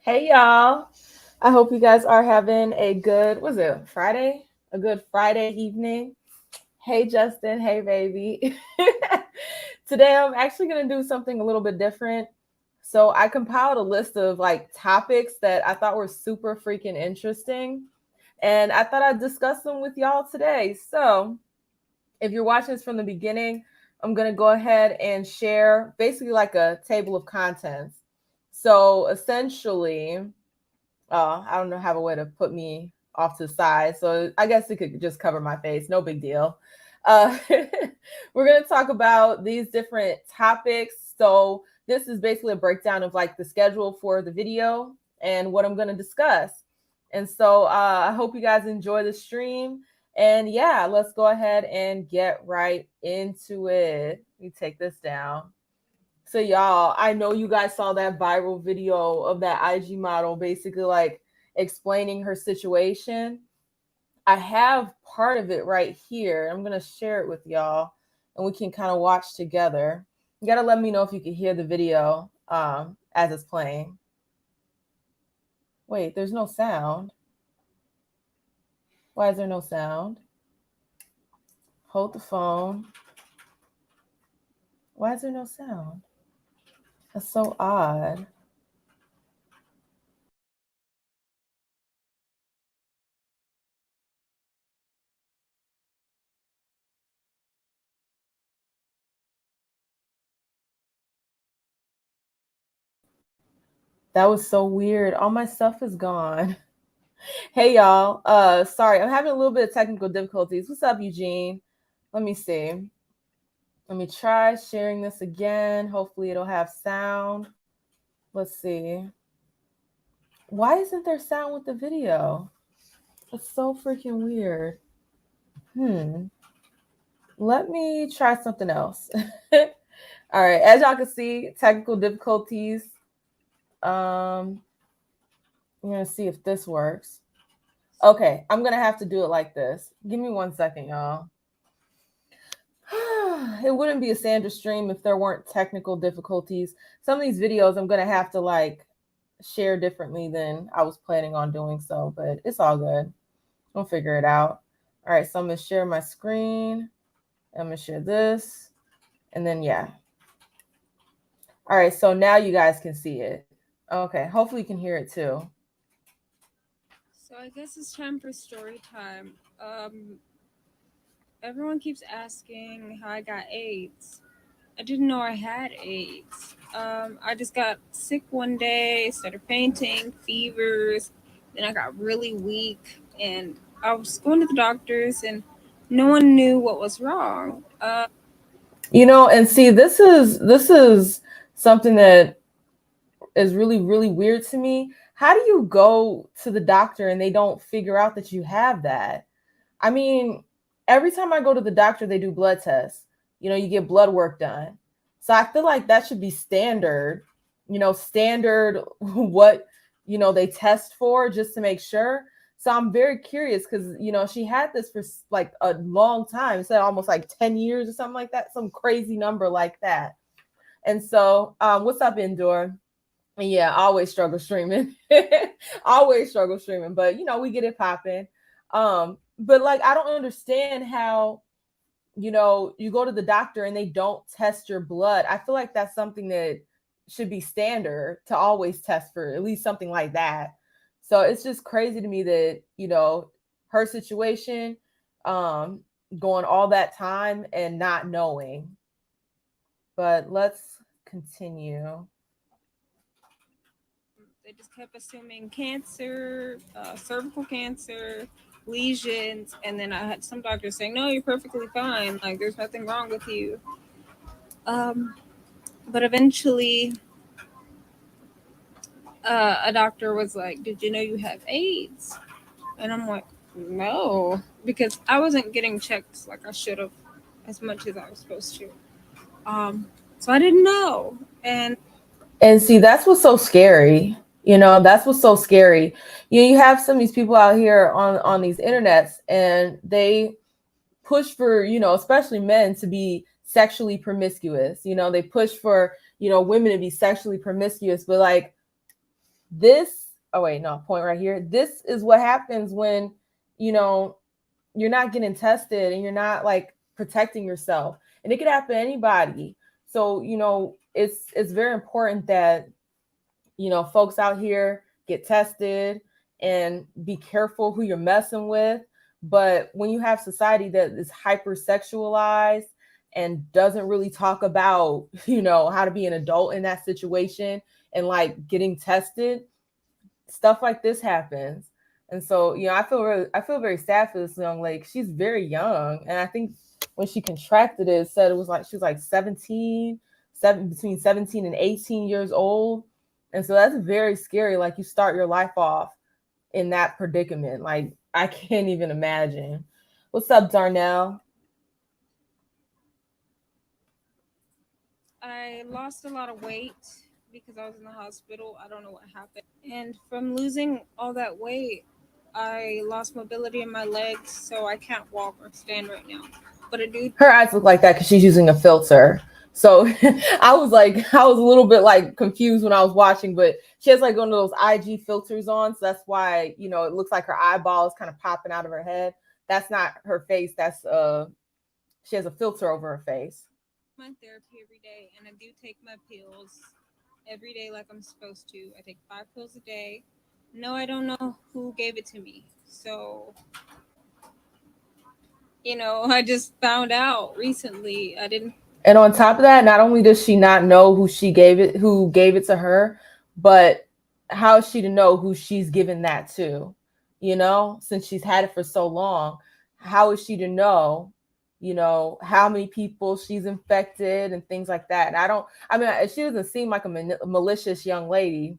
Hey y'all. I hope you guys are having a good, was it Friday? A good Friday evening. Hey Justin, hey baby. Today I'm actually going to do something a little bit different. So I compiled a list of like topics that I thought were super freaking interesting. And I thought I'd discuss them with y'all today. So if you're watching this from the beginning, I'm going to go ahead and share basically like a table of contents. So essentially, I don't know, have a way to put me off to the side. So I guess it could just cover my face. No big deal. We're going to talk about these different topics. So this is basically a breakdown of like the schedule for the video and what I'm going to discuss. And so I hope you guys enjoy the stream. And yeah, let's go ahead and get right into it. Let me take this down. So y'all, I know you guys saw that viral video of that IG model basically like explaining her situation. I have part of it right here. I'm going to share it with y'all and we can kind of watch together. You got to let me know if you can hear the video as it's playing. Wait, there's no sound. Why is there no sound? Hold the phone. Why is there no sound? That's so odd. That was so weird. All my stuff is gone. Hey y'all. Sorry, I'm having a little bit of technical difficulties. What's up, Eugene? Let me see. Let me try sharing this again. Hopefully it'll have sound. Let's see. Why isn't there sound with the video? That's so freaking weird. Let me try something else. All right, as y'all can see, technical difficulties. I'm gonna see if this works. Okay, I'm gonna have to do it like this. Give me 1 second, y'all. It wouldn't be a Sandra stream if there weren't technical difficulties. Some of these videos I'm gonna have to like share differently than I was planning on doing so, but it's all good. We'll figure it out. All right, so I'm gonna share my screen. I'm gonna share this, and then yeah, All right, so now you guys can see it. Okay, hopefully you can hear it too. So I guess it's time for story time. Everyone keeps asking how I got AIDS. I didn't know I had AIDS. I just got sick one day, started fainting, fevers. Then I got really weak, and I was going to the doctors, and no one knew what was wrong. You know, and see, this is something that is really really weird to me. How do you go to the doctor and they don't figure out that you have that? I mean, every time I go to the doctor, they do blood tests. You know, you get blood work done. So I feel like that should be standard, standard what, they test for just to make sure. So I'm very curious because, she had this for like a long time, said almost like 10 years or something like that, some crazy number like that. And so, what's up, Indoor? Yeah, always struggle streaming. Always struggle streaming, but we get it popping. But like I don't understand how, you go to the doctor and they don't test your blood. I feel like that's something that should be standard to always test for at least something like that. So it's just crazy to me that, her situation, um, going all that time and not knowing. But let's continue. They just kept assuming cancer, cervical cancer, lesions, and then I had some doctors saying, "No, you're perfectly fine. Like there's nothing wrong with you." Um, but eventually, a doctor was like, "Did you know you have AIDS?" And I'm like, "No," because I wasn't getting checked like I should have, as much as I was supposed to. Um, so I didn't know, and And see, that's what's so scary. That's what's so scary. You have some of these people out here on these internets, and they push for, especially men to be sexually promiscuous. They push for, women to be sexually promiscuous, but like this, oh wait, no, point right here. This is what happens when, you know, you're not getting tested and you're not like protecting yourself. And it could happen to anybody. So, it's very important that, folks out here get tested and be careful who you're messing with. But when you have society that is hypersexualized and doesn't really talk about, how to be an adult in that situation and like getting tested, stuff like this happens. And so, I feel very sad for this young lady. She's very young, and I think when she contracted it, said it was like she was like 17, between 17 and 18 years old. And so that's very scary. Like you start your life off in that predicament. Like I can't even imagine. What's up, Darnell? I lost a lot of weight because I was in the hospital. I don't know what happened. And from losing all that weight, I lost mobility in my legs, so I can't walk or stand right now. But I do. Her eyes look like that because she's using a filter. So I was a little bit like confused when I was watching, but she has like one of those IG filters on. So that's why, it looks like her eyeball is kind of popping out of her head. That's not her face. She has a filter over her face. My therapy every day, and I do take my pills every day like I'm supposed to. I take 5 pills a day. No, I don't know who gave it to me. So, I just found out recently. I didn't. And on top of that, not only does she not know who gave it to her, but how is she to know who she's given that to? Since she's had it for so long, how is she to know, how many people she's infected and things like that? And I mean, she doesn't seem like a malicious young lady,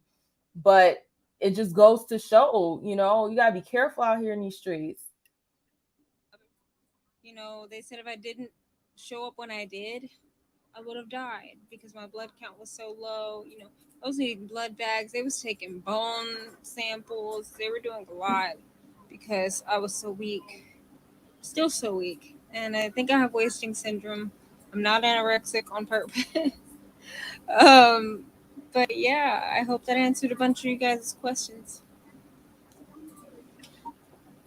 but it just goes to show, you got to be careful out here in these streets. They said if I didn't show up when I did, I would have died because my blood count was so low. I was needing blood bags. They was taking bone samples. They were doing a lot because I was so weak, still so weak. And I think I have wasting syndrome. I'm not anorexic on purpose. um, but yeah, I hope that answered a bunch of you guys' questions.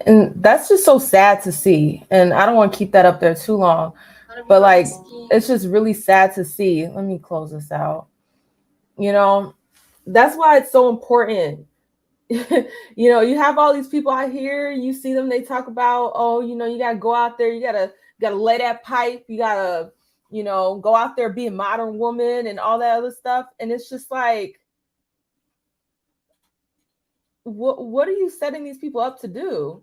And that's just so sad to see. And I don't want to keep that up there too long, but like it's just really sad to see. Let me close this out. You know, that's why it's so important. You have all these people out here, you see them, they talk about, oh, you gotta go out there, you gotta lay that pipe, you gotta, go out there, be a modern woman and all that other stuff. And it's just like, what are you setting these people up to do?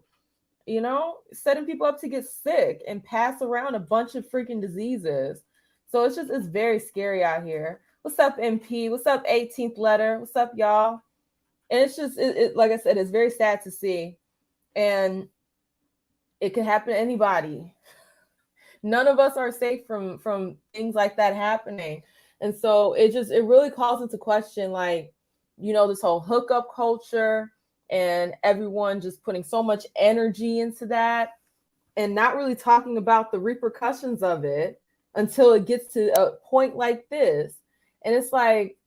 Setting people up to get sick and pass around a bunch of freaking diseases. So it's very scary out here. What's up, MP? What's up, 18th letter? What's up, y'all? And it's just, like I said, it's very sad to see. And it can happen to anybody. None of us are safe from things like that happening. And so it really calls into question, like, this whole hookup culture, and everyone just putting so much energy into that, and not really talking about the repercussions of it until it gets to a point like this. And it's like,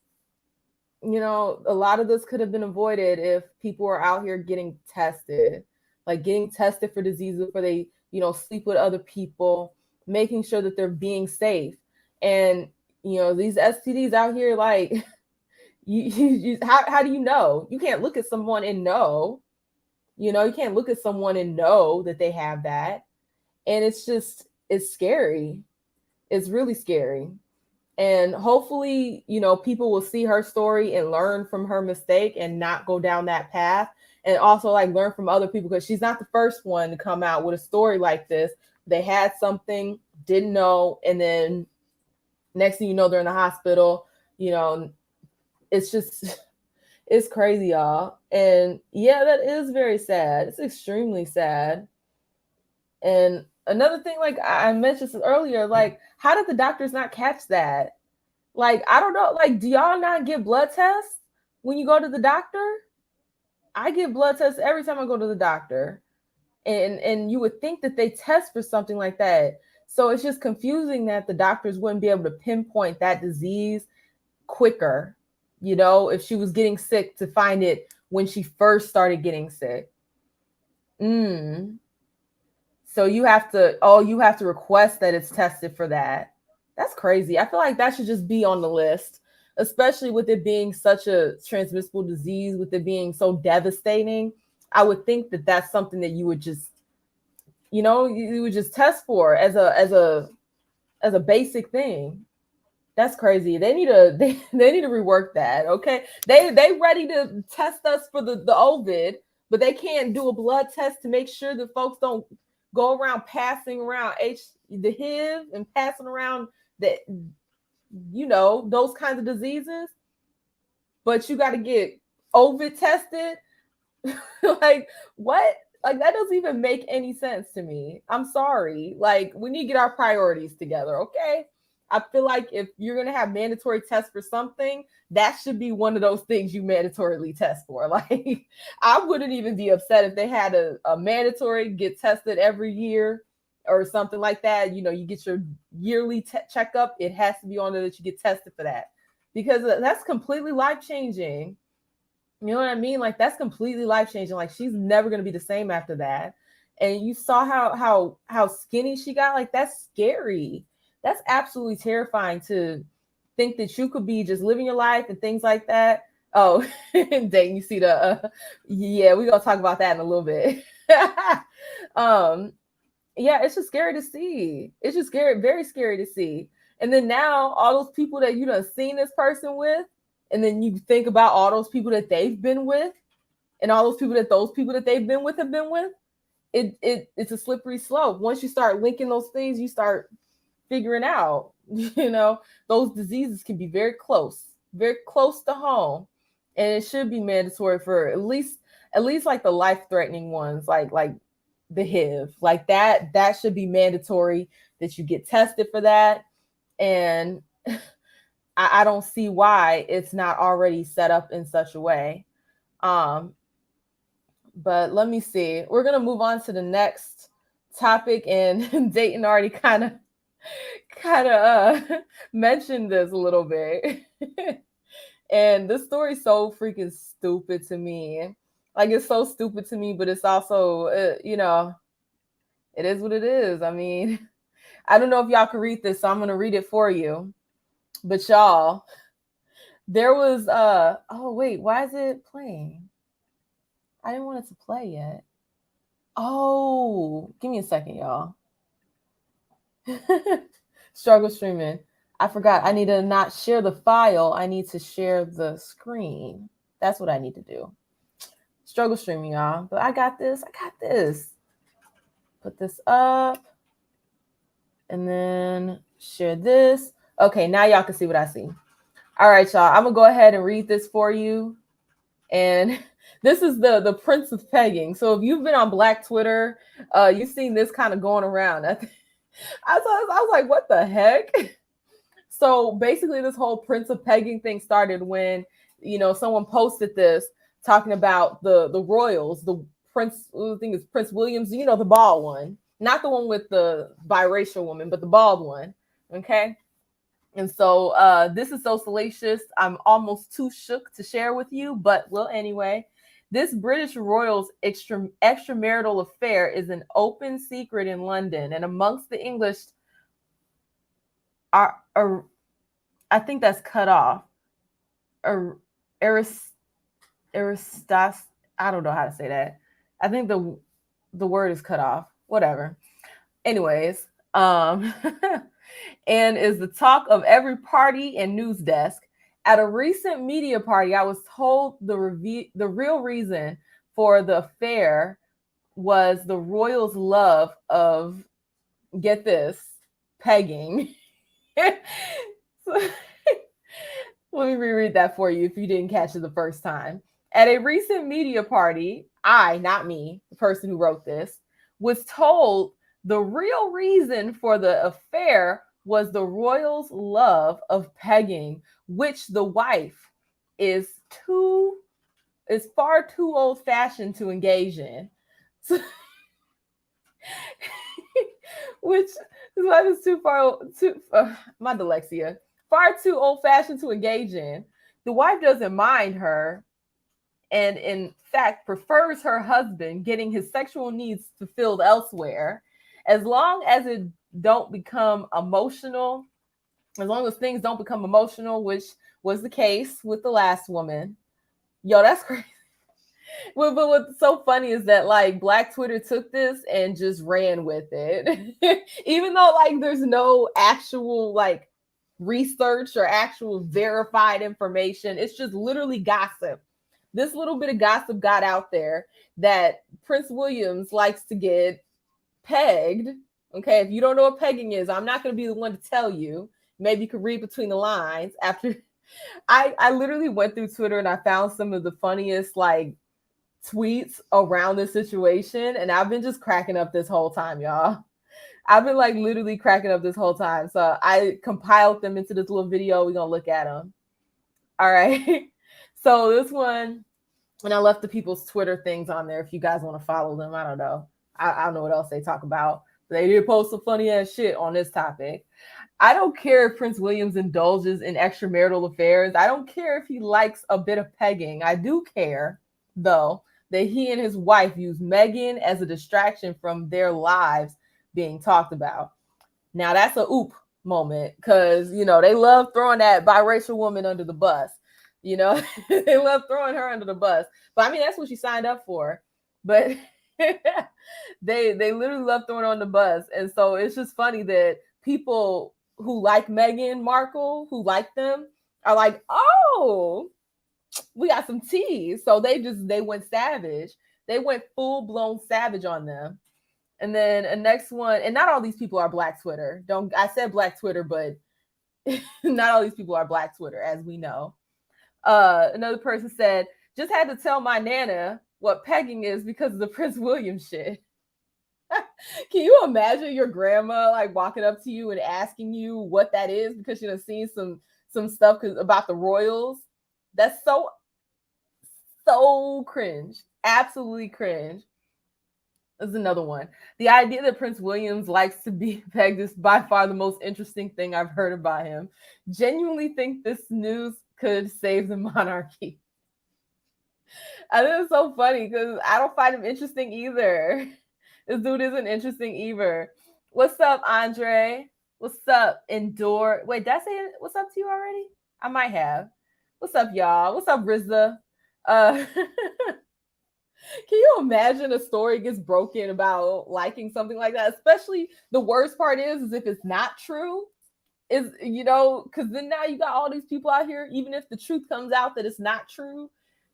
a lot of this could have been avoided if people were out here getting tested, like getting tested for diseases before they, sleep with other people, making sure that they're being safe. And, these STDs out here, like, how do you know? You can't look at someone and know, you can't look at someone and know that they have that. And it's scary. It's really scary. And hopefully, people will see her story and learn from her mistake and not go down that path. And also, like, learn from other people, because she's not the first one to come out with a story like this. They had something, didn't know, and then next thing you know, they're in the hospital. It's just, it's crazy, y'all. And yeah, that is very sad. It's extremely sad. And another thing, like I mentioned earlier, like, how did the doctors not catch that? Like, I don't know. Like, do y'all not get blood tests when you go to the doctor? I get blood tests every time I go to the doctor. And you would think that they test for something like that. So it's just confusing that the doctors wouldn't be able to pinpoint that disease quicker, if she was getting sick, to find it when she first started getting sick. So you have to request that it's tested for that. That's crazy. I feel like that should just be on the list, especially with it being such a transmissible disease, with it being so devastating. I would think that that's something that you would just, you would just test for as a basic thing. That's crazy. They need to they need to rework that. Okay, they ready to test us for the Ovid, but they can't do a blood test to make sure that folks don't go around passing around the HIV and passing around the those kinds of diseases. But you got to get Ovid tested. Like, what? Like, that doesn't even make any sense to me. I'm sorry. Like, we need to get our priorities together, okay? I feel like if you're going to have mandatory tests for something, that should be one of those things you mandatorily test for. Like, I wouldn't even be upset if they had a mandatory get tested every year or something like that. You get your yearly checkup. It has to be on there that you get tested for that, because that's completely life-changing. You know what I mean? Like, that's completely life-changing. Like, she's never going to be the same after that. And you saw how skinny she got. Like, that's scary. That's absolutely terrifying, to think that you could be just living your life and things like that. Oh, Dayton, you see yeah, we're going to talk about that in a little bit. Yeah, it's just scary to see. It's just scary, very scary to see. And then now all those people that you done seen this person with, and then you think about all those people that they've been with, and all those people that they've been with have been with. It's a slippery slope. Once you start linking those things, you start figuring out, those diseases can be very close to home. And it should be mandatory for at least like the life-threatening ones, like the HIV, like that should be mandatory, that you get tested for that. And I don't see why it's not already set up in such a way. But let me see. We're gonna move on to the next topic, and Dayton already kind of mentioned this a little bit. And this story's so freaking stupid to me. Like, it's so stupid to me, but it's also, it is what it is. I mean, I don't know if y'all can read this, so I'm gonna read it for you. But y'all, There was oh wait, why is it playing? I didn't want it to play yet. Oh, give me a second, y'all. Struggle streaming. I forgot. I need to not share the file. I need to share the screen. That's what I need to do. Struggle streaming, y'all. But I got this. I got this. Put this up and then share this. Okay, now y'all can see what I see. All right, y'all. I'm gonna go ahead and read this for you. And this is the Prince of Pegging. So if you've been on Black Twitter, you've seen this kind of going around. I was like, what the heck? So basically, this whole Prince of Pegging thing started when, someone posted this talking about the royals, the Prince, I think it's Prince Williams, the bald one, not the one with the biracial woman, but the bald one. Okay. And so this is so salacious, I'm almost too shook to share with you, but well, anyway. This British royal's extramarital affair is an open secret in London, and amongst the English are I think that's cut off. Aristas, I don't know how to say that. I think the word is cut off. Whatever. Anyways, and is the talk of every party and news desk. At a recent media party, I was told the real reason for the affair was the royals' love of, get this, pegging. Let me reread that for you if you didn't catch it the first time. At a recent media party, I, not me, the person who wrote this, was told the real reason for the affair was the royals' love of pegging, which the wife is far too old-fashioned to engage in. So, which his wife is my dyslexia, far too old-fashioned to engage in. The wife doesn't mind her, and in fact prefers her husband getting his sexual needs fulfilled elsewhere, as long as it don't become emotional, as long as things don't become emotional, which was the case with the last woman. Yo, that's crazy. But what's so funny is that like Black Twitter took this and just ran with it. Even though like there's no actual like research or actual verified information, it's just literally gossip. This little bit of gossip got out there that Prince Williams likes to get pegged. Okay, if you don't know what pegging is, I'm not going to be the one to tell you. Maybe you could read between the lines. After I literally went through Twitter and I found some of the funniest like tweets around this situation, and I've been just cracking up this whole time, y'all. I've been like literally cracking up this whole time. So I compiled them into this little video. We're going to look at them. All right. So this one, and I left the people's Twitter things on there if you guys want to follow them. I don't know. I don't know what else they talk about. They did post some funny ass shit on this topic. I don't care if Prince Williams indulges in extramarital affairs. I don't care if he likes a bit of pegging. I do care, though, that he and his wife use Meghan as a distraction from their lives being talked about. Now, that's a oop moment because, they love throwing that biracial woman under the bus. They love throwing her under the bus. But I mean, that's what she signed up for. But they literally love throwing her on the bus. And so it's just funny that people who like Meghan Markle, who like them, are like, oh, we got some tea. So they went savage. They went full-blown savage on them. And then a next one, and not all these people are Black Twitter. I said Black Twitter, but not all these people are Black Twitter, as we know. Another person said, just had to tell my Nana what pegging is because of the Prince William shit. Can you imagine your grandma like walking up to you and asking you what that is because she done seen some stuff about the royals? That's so cringe. Absolutely cringe. There's another one. The idea that Prince Williams likes to be pegged is by far the most interesting thing I've heard about him. Genuinely think this news could save the monarchy. I think it's so funny because I don't find him interesting either. This dude isn't interesting either. What's up, Andre? What's up, Endure? Wait, did I say what's up to you already? I might have. What's up, y'all? What's up, Rizza? Can you imagine a story gets broken about liking something like that? Especially the worst part is if it's not true. Is because then now you got all these people out here, even if the truth comes out that it's not true,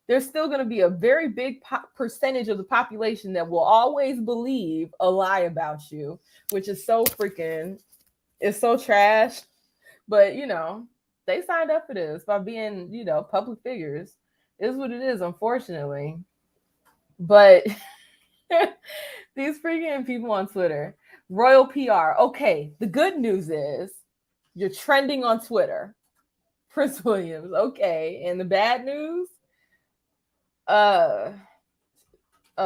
there's still going to be a very big percentage of the population that will always believe a lie about you, which is so freaking, it's so trash. But they signed up for this by being public figures. Is what it is, unfortunately. But these freaking people on Twitter, royal PR. Okay, the good news is you're trending on Twitter. Prince Williams, okay. And the bad news, so I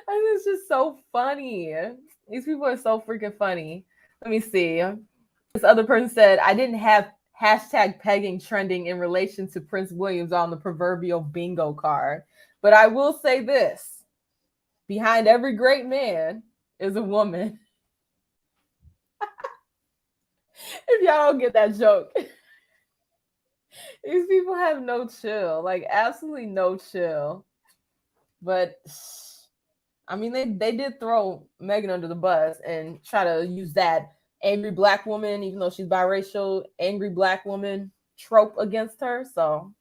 mean, it's just so funny. These people are so freaking funny. Let me see. This other person said, I didn't have hashtag pegging trending in relation to Prince Williams on the proverbial bingo card. But I will say this, behind every great man is a woman. If y'all don't get that joke. These people have no chill, like absolutely no chill. But I mean, they did throw Megan under the bus and try to use that angry black woman, even though she's biracial, angry black woman trope against her. So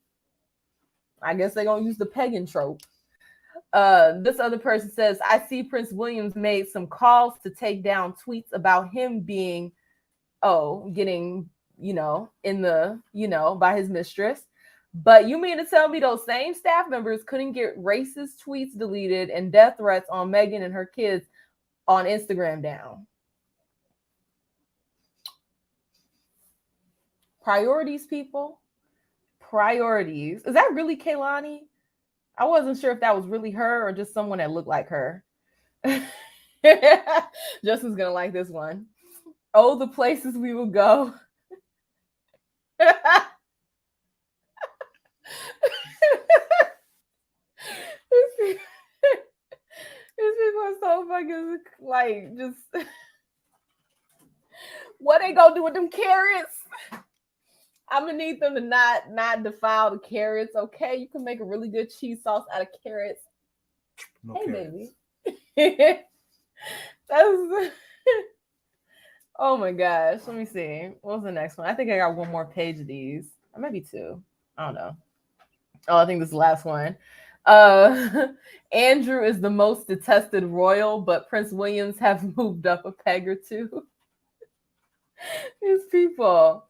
I guess they're gonna use the pagan trope. This other person says, I see Prince Williams made some calls to take down tweets about him being, getting, in the, by his mistress. But you mean to tell me those same staff members couldn't get racist tweets deleted and death threats on Megan and her kids on Instagram down? Priorities, people. Priorities. Is that really Kaylani? I wasn't sure if that was really her or just someone that looked like her. Justin's gonna like this one. Oh, the places we will go. These people are so fucking like just what they gonna do with them carrots? I'm gonna need them to not defile the carrots. Okay, you can make a really good cheese sauce out of carrots. No hey, carrots. Baby. That's oh my gosh. Let me see. What was the next one? I think I got one more page of these. Or maybe two. I don't know. Oh, I think this is the last one. Andrew is the most detested royal, but Prince Williams have moved up a peg or two. These people.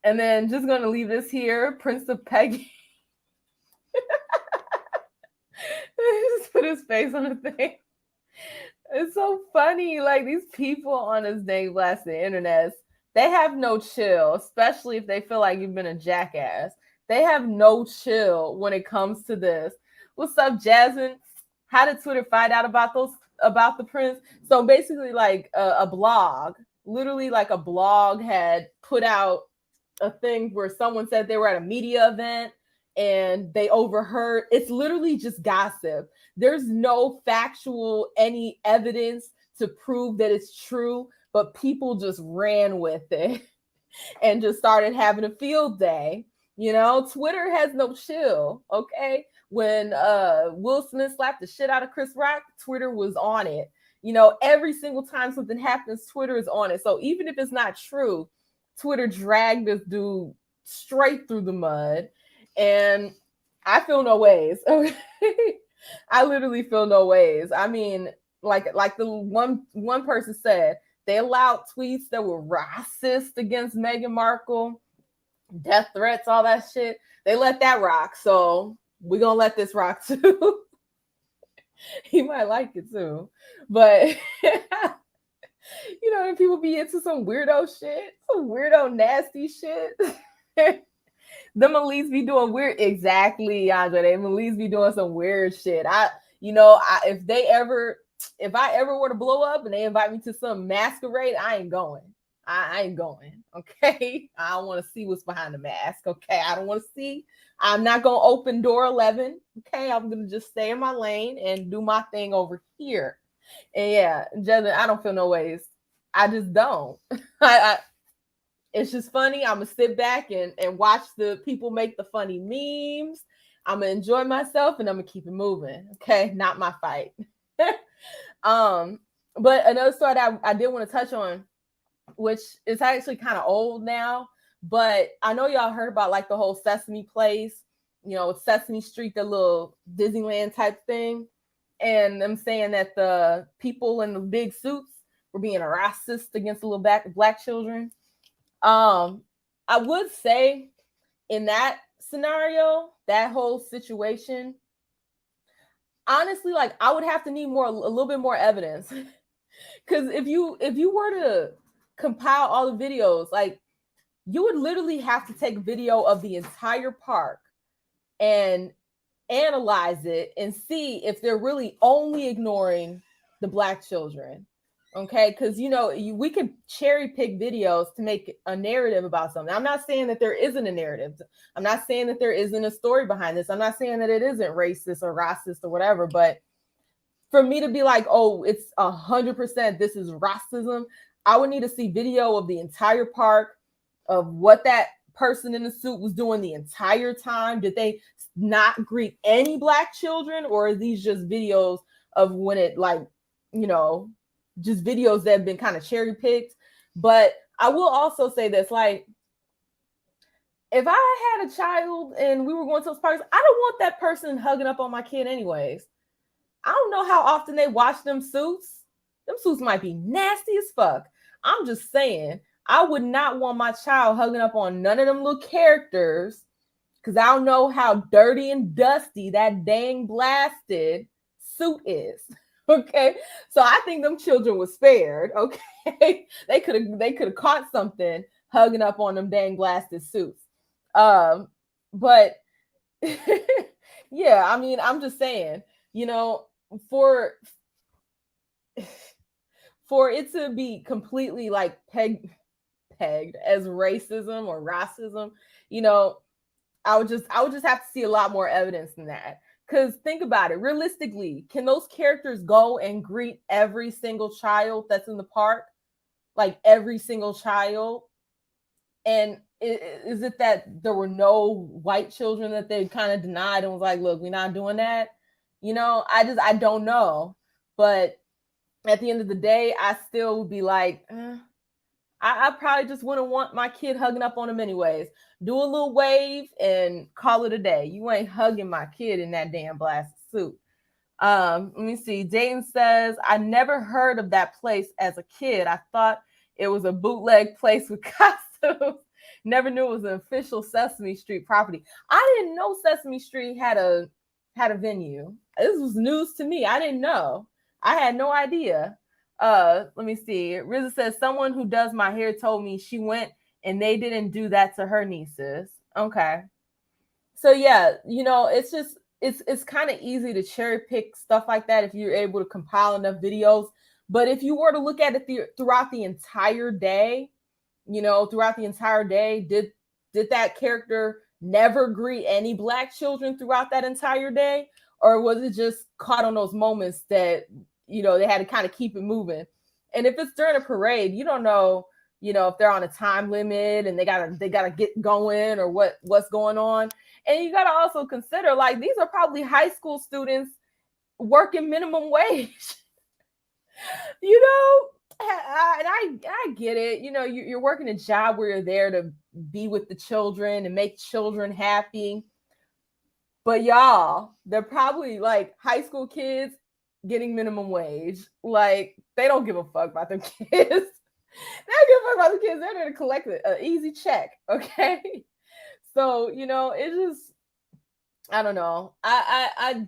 And then just going to leave this here. Prince of Peggy. Just put his face on the thing. It's so funny. Like these people on this dang blast the internet, they have no chill, especially if they feel like you've been a jackass. They have no chill when it comes to this. What's up, Jasmine? How did Twitter find out about the prince? So basically, like a blog, literally like a blog had put out a thing where someone said they were at a media event and they overheard. It's literally just gossip. There's no factual any evidence to prove that it's true, but people just ran with it and just started having a field day. Twitter has no chill. Okay, when Will Smith slapped the shit out of Chris Rock, Twitter was on it. Every single time something happens, Twitter is on it. So even if it's not true, Twitter dragged this dude straight through the mud. And I feel no ways. Okay. I literally feel no ways. I mean, like the one person said, they allowed tweets that were racist against Meghan Markle, death threats, all that shit. They let that rock. So we're gonna let this rock too. He might like it too. But people be into some weirdo shit, some weirdo nasty shit. Them elites be doing weird. Exactly, Andre. Them elites be doing some weird shit. If I ever were to blow up and they invite me to some masquerade, I ain't going. I ain't going. Okay. I don't want to see what's behind the mask. Okay. I don't want to see. I'm not going to open door 11. Okay. I'm going to just stay in my lane and do my thing over here. And yeah, Jasmine, I don't feel no ways. I just don't. It's just funny. I'm gonna sit back and watch the people make the funny memes. I'm gonna enjoy myself and I'm gonna keep it moving. Okay, not my fight. um, but another story that I did want to touch on, which is actually kind of old now, but I know y'all heard about like the whole Sesame Place, Sesame Street, the little Disneyland type thing, and them saying that the people in the big suits were being racist against the little black children. I would say in that scenario, that whole situation, honestly, like I would have to need a little bit more evidence. Because if you were to compile all the videos, like you would literally have to take video of the entire park and analyze it and see if they're really only ignoring the black children. Okay, because we could cherry pick videos to make a narrative about something. I'm not saying that there isn't a narrative. I'm not saying that there isn't a story behind this. I'm not saying that it isn't racist or racist or whatever, but for me to be like, oh, it's 100% this is racism, I would need to see video of the entire park, of what that person in the suit was doing the entire time. Did they not greet any black children, or are these just videos of when it just videos that have been kind of cherry picked? But I will also say this, like, if I had a child and we were going to those parks, I don't want that person hugging up on my kid anyways. I don't know how often they wash them suits. Them suits might be nasty as fuck. I'm just saying, I would not want my child hugging up on none of them little characters, because I don't know how dirty and dusty that dang blasted suit is. Okay, so I think them children was spared. Okay, they could have caught something hugging up on them dang blasted suits. But yeah, I mean, I'm just saying, for it to be completely like pegged as racism or racism, I would just have to see a lot more evidence than that. Because think about it, realistically, can those characters go and greet every single child that's in the park? Like every single child? And is it that there were no white children that they kind of denied and was like, look, we're not doing that? I don't know. But at the end of the day, I still would be like, I probably just wouldn't want my kid hugging up on him anyways. Do a little wave and call it a day. You ain't hugging my kid in that damn blasted suit. Let me see. Dayton says, I never heard of that place as a kid. I thought it was a bootleg place with costumes. Never knew it was an official Sesame Street property. I didn't know Sesame Street had a venue. This was news to me. I didn't know. I had no idea. Let me see. Riza says, someone who does my hair told me she went and they didn't do that to her nieces. Okay. So yeah, it's just, it's kind of easy to cherry pick stuff like that if you're able to compile enough videos. But if you were to look at it throughout the entire day, did that character never greet any black children throughout that entire day? Or was it just caught on those moments that, they had to kind of keep it moving? And if it's during a parade, you don't know, if they're on a time limit and they gotta get going or what's going on. And you gotta also consider, like, these are probably high school students working minimum wage. And I get it. You're working a job where you're there to be with the children and make children happy. But y'all, they're probably like high school kids getting minimum wage. Like, they don't give a fuck about their kids. They don't give a fuck about the kids. They're there to collect an easy check. Okay. So, it just, I don't know. I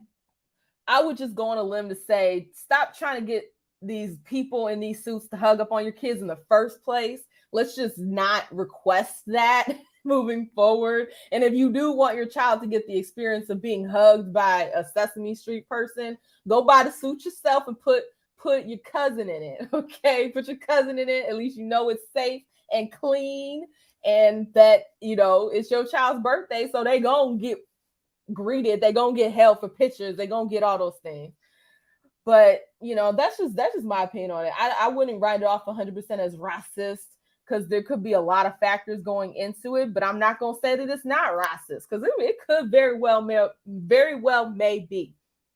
would just go on a limb to say, stop trying to get these people in these suits to hug up on your kids in the first place. Let's just not request that moving forward. And if you do want your child to get the experience of being hugged by a Sesame Street person, go buy the suit yourself and put your cousin in it. Okay, put your cousin in it. At least it's safe and clean, and that it's your child's birthday, so they gonna get greeted, they gonna get held for pictures, they gonna get all those things. But that's just my opinion on it. I wouldn't write it off 100% as racist, because there could be a lot of factors going into it, but I'm not gonna say that it's not racist because it could very well may be.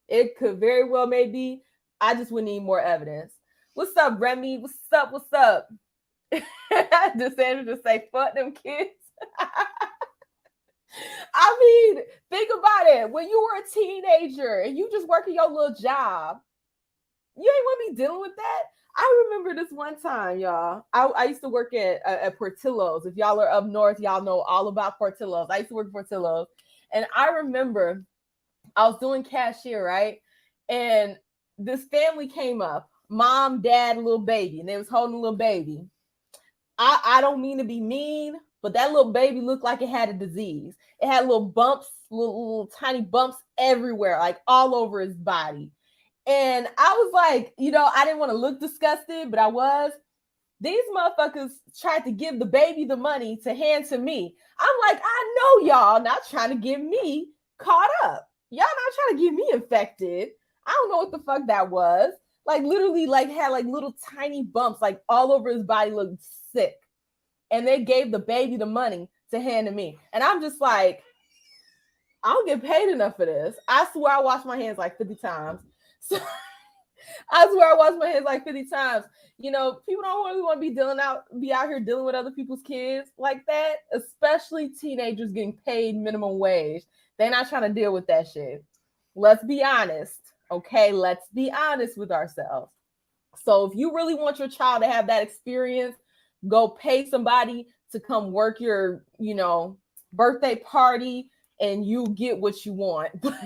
It could very well may be. I just would need more evidence. What's up, Remy? What's up? What's up? Did Sandra just say fuck them kids? I mean, think about it. When you were a teenager and you just working your little job, you ain't want to be dealing with that. I remember this one time, y'all. I used to work at Portillo's. If y'all are up north, y'all know all about Portillo's. I used to work at Portillo's. And I remember I was doing cashier, right? And this family came up, mom, dad, little baby, and they was holding a little baby. I don't mean to be mean, but that little baby looked like it had a disease. It had little bumps, little tiny bumps everywhere, like all over his body. And I was like, I didn't want to look disgusted, but I was. These motherfuckers tried to give the baby the money to hand to me. I'm like, I know y'all not trying to get me caught up. Y'all not trying to get me infected. I don't know what the fuck that was. Like literally had like little tiny bumps like all over his body, looked sick. And they gave the baby the money to hand to me. And I'm just like, I don't get paid enough for this. I swear I wash my hands like 50 times. So I swear I wash my hands like 50 times. People don't really want to be out here dealing with other people's kids like that, especially teenagers getting paid minimum wage. They're not trying to deal with that shit. Let's be honest. Okay, let's be honest with ourselves. So if you really want your child to have that experience, go pay somebody to come work your, birthday party and you get what you want. But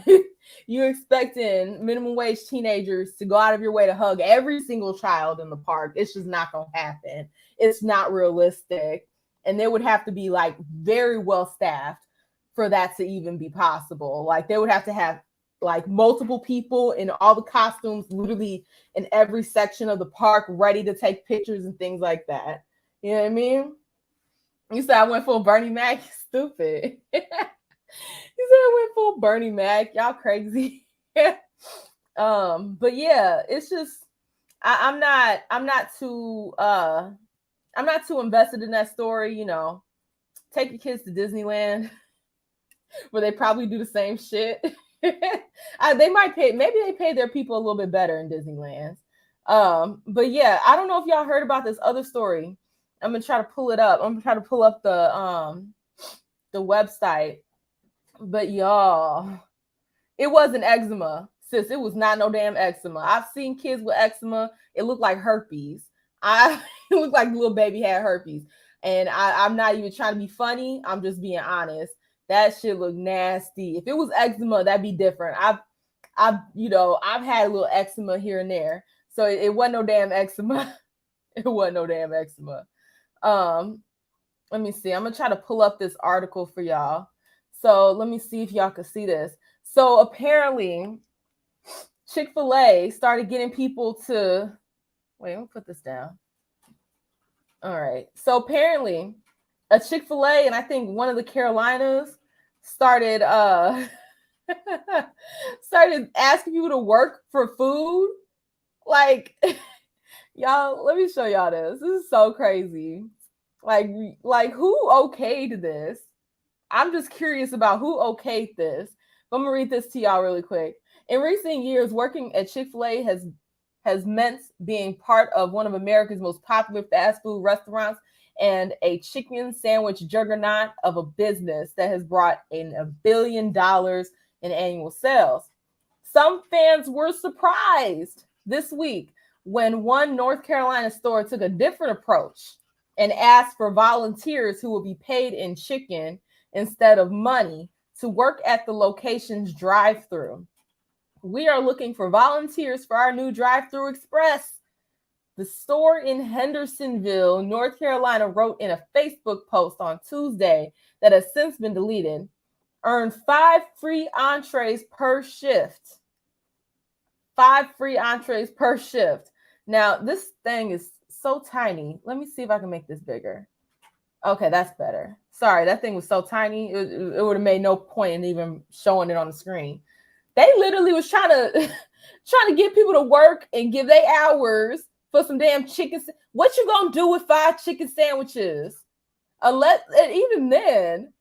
you're expecting minimum wage teenagers to go out of your way to hug every single child in the park. It's just not going to happen. It's not realistic. And they would have to be like very well staffed for that to even be possible. Like they would have to have like multiple people in all the costumes, literally in every section of the park, ready to take pictures and things like that. You know what I mean? You said I went full Bernie Mac? Stupid. You said I went full Bernie Mac. Y'all crazy. But yeah, it's just I'm not too invested in that story. Take your kids to Disneyland where they probably do the same shit. They might maybe they pay their people a little bit better in Disneyland. But yeah, I don't know if y'all heard about this other story. I'm gonna try to pull it up. I'm gonna try to pull up the website. But y'all, it wasn't eczema, sis. It was not no damn eczema. I've seen kids with eczema. It looked like herpes. It looked like little baby had herpes. And I'm not even trying to be funny. I'm just being honest. That shit looked nasty. If it was eczema, that'd be different. I've had a little eczema here and there. So it wasn't no damn eczema. It wasn't no damn eczema. Let me see. I'm gonna try to pull up this article for y'all. So let me see if y'all can see this. So apparently, Chick-fil-A started getting people to let me put this down. All right. So apparently, a Chick-fil-A and I think one of the Carolinas started started asking people to work for food. Like, y'all, let me show y'all this. This is so crazy. Like who okayed this? I'm just curious about who okayed this. But I'm gonna read this to y'all really quick. In recent years, working at Chick-fil-A has meant being part of one of America's most popular fast food restaurants and a chicken sandwich juggernaut of a business that has brought in $1 billion in annual sales. Some fans were surprised this week when one North Carolina store took a different approach and asked for volunteers who will be paid in chicken instead of money to work at the location's drive-thru. We are looking for volunteers for our new drive-thru express. The store in Hendersonville, North Carolina, wrote in a Facebook post on Tuesday that has since been deleted. Earn 5 free entrees per shift. 5 free entrees per shift. Now, this thing is so tiny. Let me see if I can make this bigger. Okay, that's better. Sorry, that thing was so tiny. It would have made no point in even showing it on the screen. They literally was trying to get people to work and give their hours for some damn chicken. What you gonna do with 5 chicken sandwiches? Unless, and even then,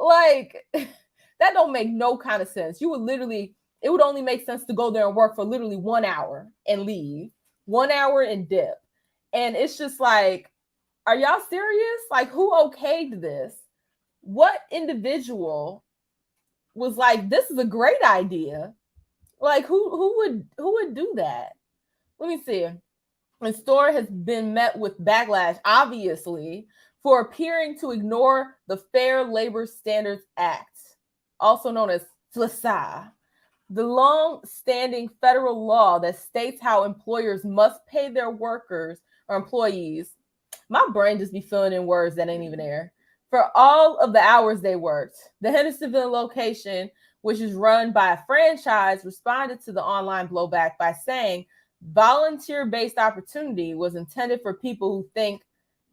like that don't make no kind of sense. You would literally, it would only make sense to go there and work for literally 1 hour and leave, 1 hour and dip. And it's just like, are y'all serious? Like, who okayed this? What individual was like, this is a great idea? Like, who would do that? Let me see. The store has been met with backlash, obviously, for appearing to ignore the Fair Labor Standards Act, also known as FLSA, the long-standing federal law that states how employers must pay their workers or employees. My brain just be filling in words that ain't even there. For all of the hours they worked. The Hendersonville location, which is run by a franchise, responded to the online blowback by saying volunteer-based opportunity was intended for people who think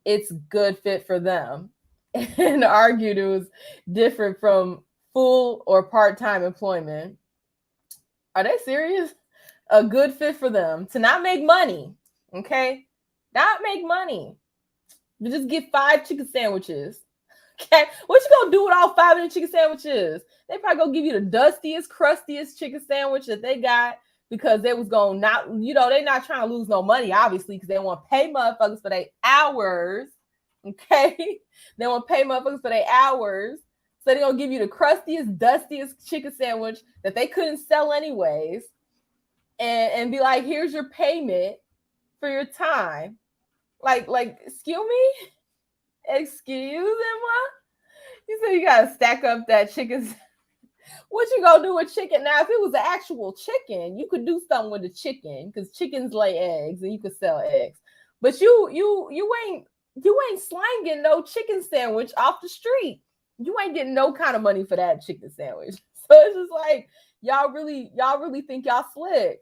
it's good fit for them, and argued it was different from full or part-time employment. Are they serious? A good fit for them to not make money, okay? Not make money. You just get 5 chicken sandwiches. Okay, what you gonna do with all 5 of the chicken sandwiches? They probably gonna give you the dustiest, crustiest chicken sandwich that they got, because they was gonna not, they not trying to lose no money, obviously, because they want to pay motherfuckers for their hours. Okay, they want to pay motherfuckers for their hours, so they're gonna give you the crustiest, dustiest chicken sandwich that they couldn't sell anyways, and be like, here's your payment for your time. Like, excuse me? Excuse me? You said you gotta stack up that chicken. What you gonna do with chicken? Now, if it was an actual chicken, you could do something with the chicken, because chickens lay eggs and you could sell eggs. But you ain't slanging no chicken sandwich off the street. You ain't getting no kind of money for that chicken sandwich. So it's just like, y'all really think y'all slick,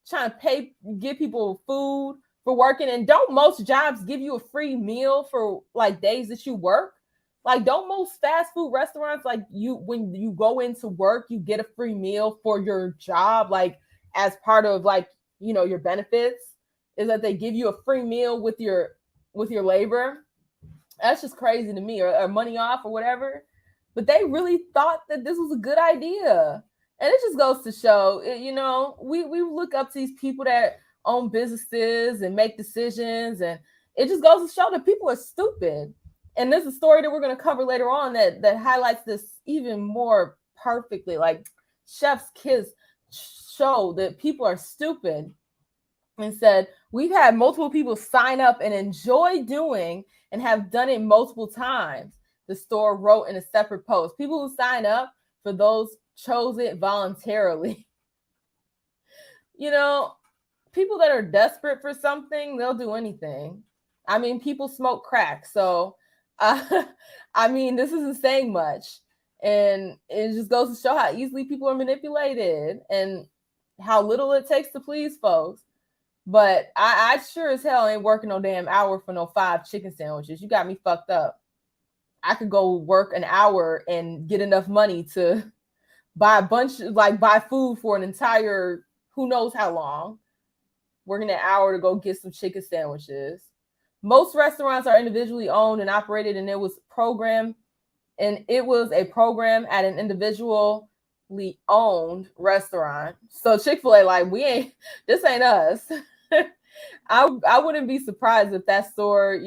trying to give people food for working. And don't most jobs give you a free meal for like days that you work? Like, don't most fast food restaurants, like, when you go into work, you get a free meal for your job, like, as part of, like, your benefits, is that they give you a free meal with your labor? That's just crazy to me. Or money off or whatever. But they really thought that this was a good idea. And it just goes to show, we look up to these people that own businesses and make decisions, and it just goes to show that people are stupid. And there's a story that we're going to cover later on that highlights this even more perfectly. Like, Chef's Kiss show that people are stupid, and said, we've had multiple people sign up and enjoy doing and have done it multiple times. The store wrote in a separate post. People who sign up, for those chose it voluntarily. People that are desperate for something, they'll do anything. I mean, people smoke crack. So, this isn't saying much. And it just goes to show how easily people are manipulated and how little it takes to please folks. But I sure as hell ain't working no damn hour for no 5 chicken sandwiches. You got me fucked up. I could go work an hour and get enough money to buy buy food for an entire, who knows how long. Working an hour to go get some chicken sandwiches. Most restaurants are individually owned and operated, and it was a program at an individually owned restaurant. So Chick-fil-A, like, this ain't us. I wouldn't be surprised if that store,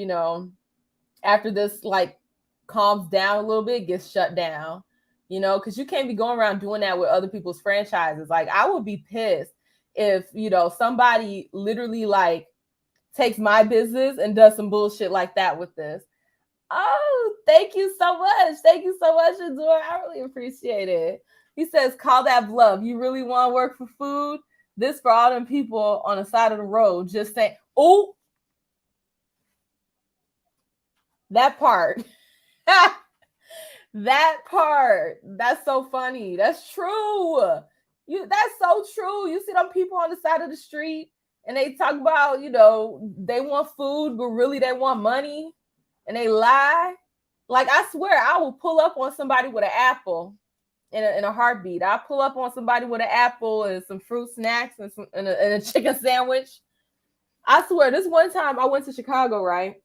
after this, like, calms down a little bit, gets shut down, because you can't be going around doing that with other people's franchises. Like, I would be pissed if, somebody literally, like, takes my business and does some bullshit like that with this. Oh, thank you so much. Thank you so much, Adore. I really appreciate it. He says, call that bluff. You really want to work for food? This for all them people on the side of the road just saying, oh, that part. That part. That's so funny. That's true. That's so true. You see them people on the side of the street and they talk about, they want food, but really they want money, and they lie. Like, I swear, I will pull up on somebody with an apple in a heartbeat. I'll pull up on somebody with an apple and some fruit snacks and a chicken sandwich. I swear, this one time I went to Chicago, right?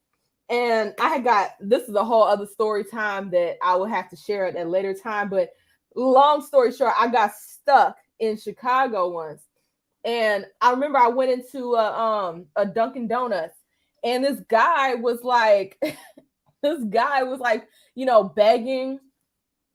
And I had got, this is a whole other story time that I will have to share at a later time. But long story short, I got stuck in Chicago once. And I remember I went into a Dunkin' Donuts, and this guy was like, begging.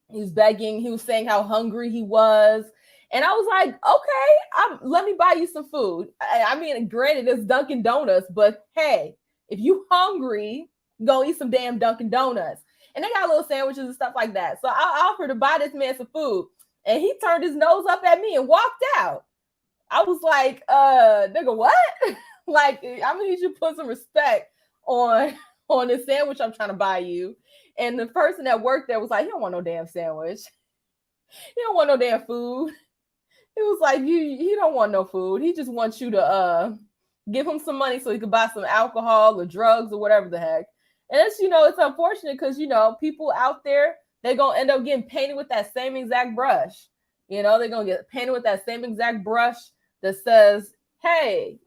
He was begging. He was saying how hungry he was. And I was like, okay, let me buy you some food. I mean, granted, it's Dunkin' Donuts, but hey, if you hungry, go eat some damn Dunkin' Donuts. And they got little sandwiches and stuff like that. So I offered to buy this man some food. And he turned his nose up at me and walked out. I was like, nigga, what? Like, I'm gonna need you to put some respect on on the sandwich I'm trying to buy you. And the person that worked there was like, he don't want no damn sandwich. He don't want no damn food. It was like, he don't want no food. He just wants you to give him some money so he could buy some alcohol or drugs or whatever the heck. And it's unfortunate because people out there, they're gonna end up getting painted with that same exact brush. They're gonna get painted with that same exact brush that says, hey,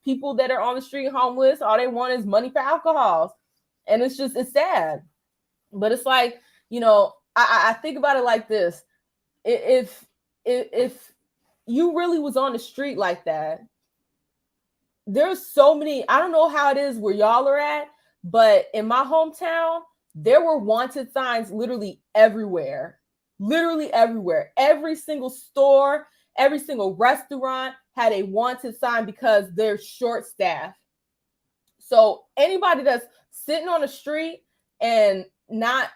people that are on the street homeless, all they want is money for alcohols. And it's sad. But it's like, I think about it like this. If you really was on the street like that, there's so many, I don't know how it is where y'all are at, but in my hometown, there were wanted signs literally everywhere. Literally everywhere. Every single store, every single restaurant had a wanted sign because they're short staffed. So anybody that's sitting on the street and not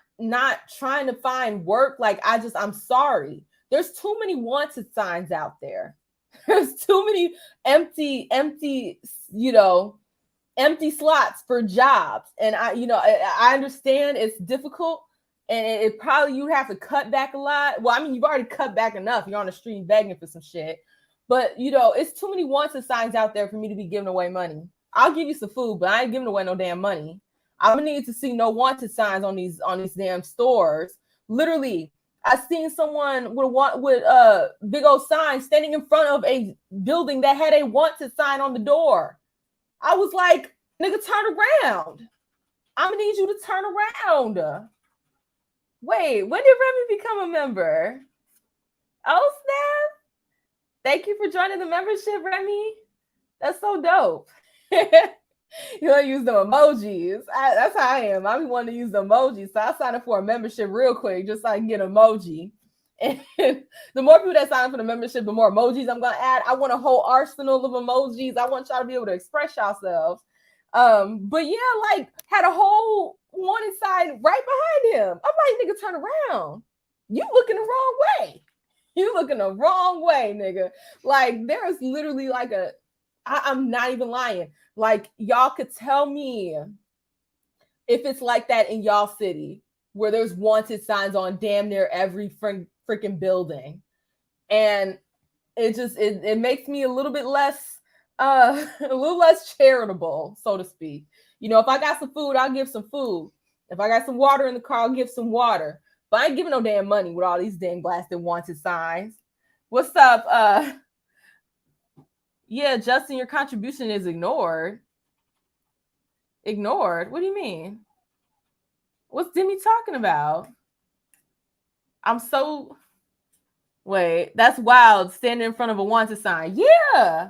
trying to find work, like I'm sorry. There's too many wanted signs out there. There's too many empty slots for jobs. And I understand it's difficult, and it probably, you have to cut back a lot. Well, I mean, you've already cut back enough. You're on the street begging for some shit. But it's too many wanted signs out there for me to be giving away money. I'll give you some food, but I ain't giving away no damn money. I'm gonna need to see no wanted signs on these damn stores. Literally, I seen someone with a big old sign standing in front of a building that had a wanted sign on the door. I was like, nigga, turn around. I'm gonna need you to turn around. Wait, when did Remy become a member? Oh, snap. Thank you for joining the membership, Remy. That's so dope. You don't use the emojis. That's how I am. I be wanting to use the emojis. So I signed up for a membership real quick just so I can get an emoji. And the more people that sign up for the membership, the more emojis I'm going to add. I want a whole arsenal of emojis. I want y'all to be able to express yourselves. But yeah, like, had a whole wanted sign right behind him. I'm like, nigga, turn around. You looking the wrong way. You looking the wrong way, nigga. Like, there's literally like I'm not even lying. Like, y'all could tell me if it's like that in y'all city where there's wanted signs on damn near every freaking building. And it makes me a little bit less charitable, so to speak. If I got some food, I'll give some food. If I got some water in the car, I'll give some water. But I ain't giving no damn money with all these dang blasted wanted signs. What's up? Yeah, Justin, your contribution is ignored. Ignored? What do you mean? What's Demi talking about? Wait, that's wild. Standing in front of a wanted sign. Yeah,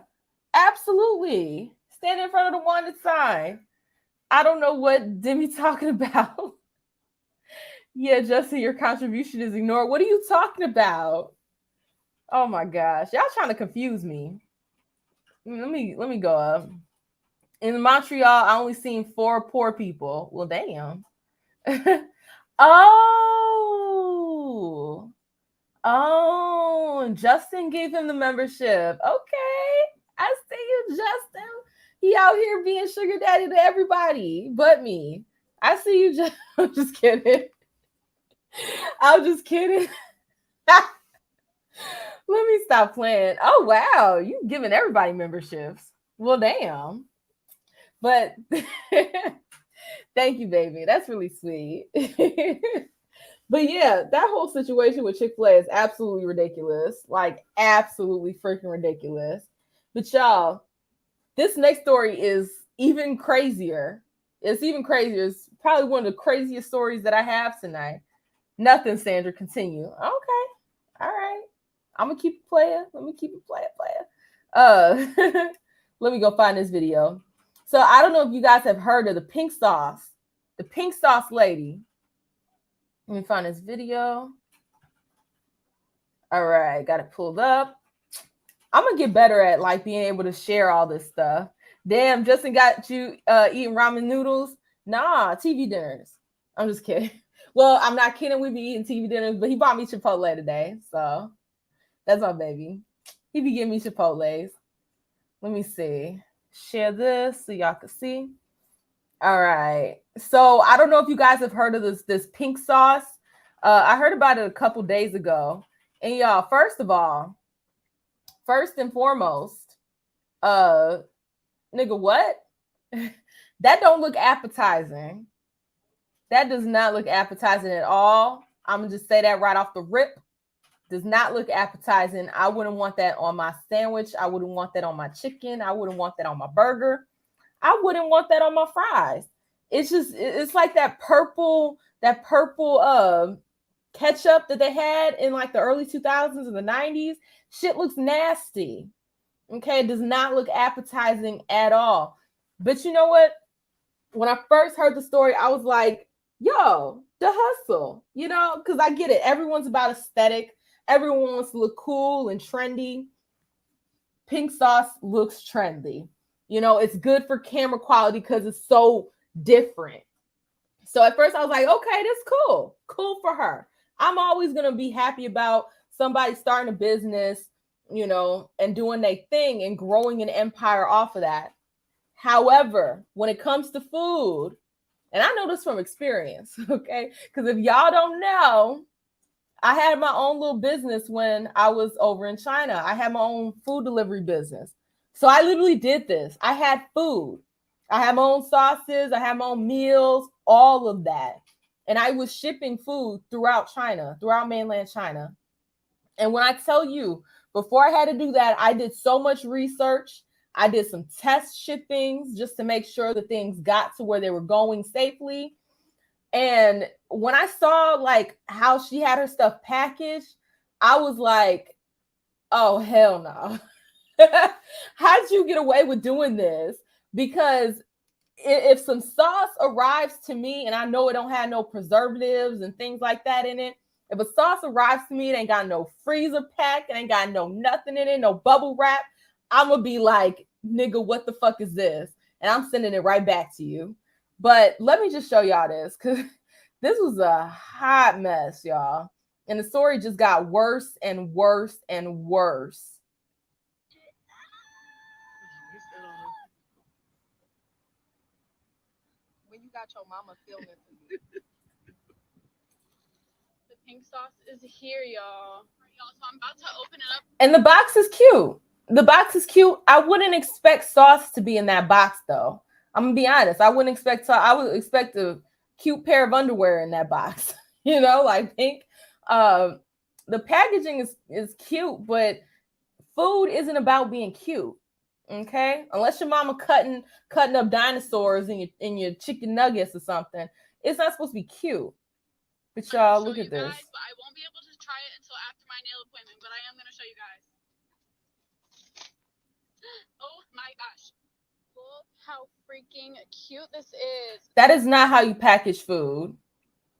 absolutely. Standing in front of the wanted sign. I don't know what Demi talking about. Yeah, Justin, your contribution is ignored. What are you talking about? Oh my gosh. Y'all trying to confuse me. Let me go up. In Montreal, I only seen 4 poor people. Well, damn. Oh, Justin gave him the membership. Okay, I see you, Justin. He out here being sugar daddy to everybody but me. I see you, I'm just kidding. I'm just kidding. Let me stop playing. Oh, wow. You giving everybody memberships. Well, damn. But thank you, baby. That's really sweet. But yeah, that whole situation with Chick-fil-A is absolutely ridiculous. Like, absolutely freaking ridiculous. But y'all, This next story is even crazier. It's even crazier. It's probably one of the craziest stories that I have tonight. Nothing, Sandra. Continue. Okay. All right. I'm gonna keep it playing. Let me keep it playing. Let me go find this video. So I don't know if you guys have heard of the pink sauce lady. Let me find this video. All right, got it pulled up. I'm gonna get better at like being able to share all this stuff. Damn, Justin got you eating ramen noodles. Nah, TV dinners. I'm just kidding. Well, I'm not kidding. We be eating TV dinners, but he bought me Chipotle today, so that's my baby. He be giving me Chipotles. Let me see. Share this so y'all can see. All right. So I don't know if you guys have heard of this pink sauce. I heard about it a couple days ago. And y'all, first and foremost, nigga, what? That don't look appetizing. That does not look appetizing at all. I'm gonna just say that right off the rip. Does not look appetizing. I wouldn't want that on my sandwich. I wouldn't want that on my chicken. I wouldn't want that on my burger. I wouldn't want that on my fries. It's like that purple ketchup that they had in like the early 2000s and the 90s. Shit looks nasty. Okay, it does not look appetizing at all. But you know what? When I first heard the story, I was like, yo, the hustle, because I get it. Everyone's about aesthetic. Everyone wants to look cool and trendy. Pink sauce looks trendy. It's good for camera quality because it's so different. So at first I was like, okay, that's cool. Cool for her. I'm always going to be happy about somebody starting a business, and doing their thing and growing an empire off of that. However, when it comes to food, and I know this from experience, okay? Because if y'all don't know, I had my own little business when I was over in China. I had my own food delivery business. So I literally did this. I had food. I had my own sauces. I had my own meals, all of that. And I was shipping food throughout China, throughout mainland China. And when I tell you, before I had to do that, I did so much research. I did some test shippings just to make sure that things got to where they were going safely. And when I saw like how she had her stuff packaged, I was like, oh, hell no. How'd you get away with doing this? Because if some sauce arrives to me and I know it don't have no preservatives and things like that in it, if a sauce arrives to me, it ain't got no freezer pack, it ain't got no nothing in it, no bubble wrap, I'm gonna be like, nigga, what the fuck is this? And I'm sending it right back to you. But let me just show y'all this, because this was a hot mess, y'all. And the story just got worse and worse and worse. When you got your mama filming for you. The pink sauce is here, y'all. So I'm about to open it up. And the box is cute. The box is cute. I wouldn't expect sauce to be in that box, though. I'm gonna be honest. I would expect a cute pair of underwear in that box. Like pink. The packaging is cute, but food isn't about being cute. Okay, unless your mama cutting up dinosaurs in your chicken nuggets or something, it's not supposed to be cute. But y'all, look at this. Guys, but I won't be able to try it until after my nail appointment, but I am gonna show you guys. Oh my gosh. Look how freaking cute this is. That is not how you package food.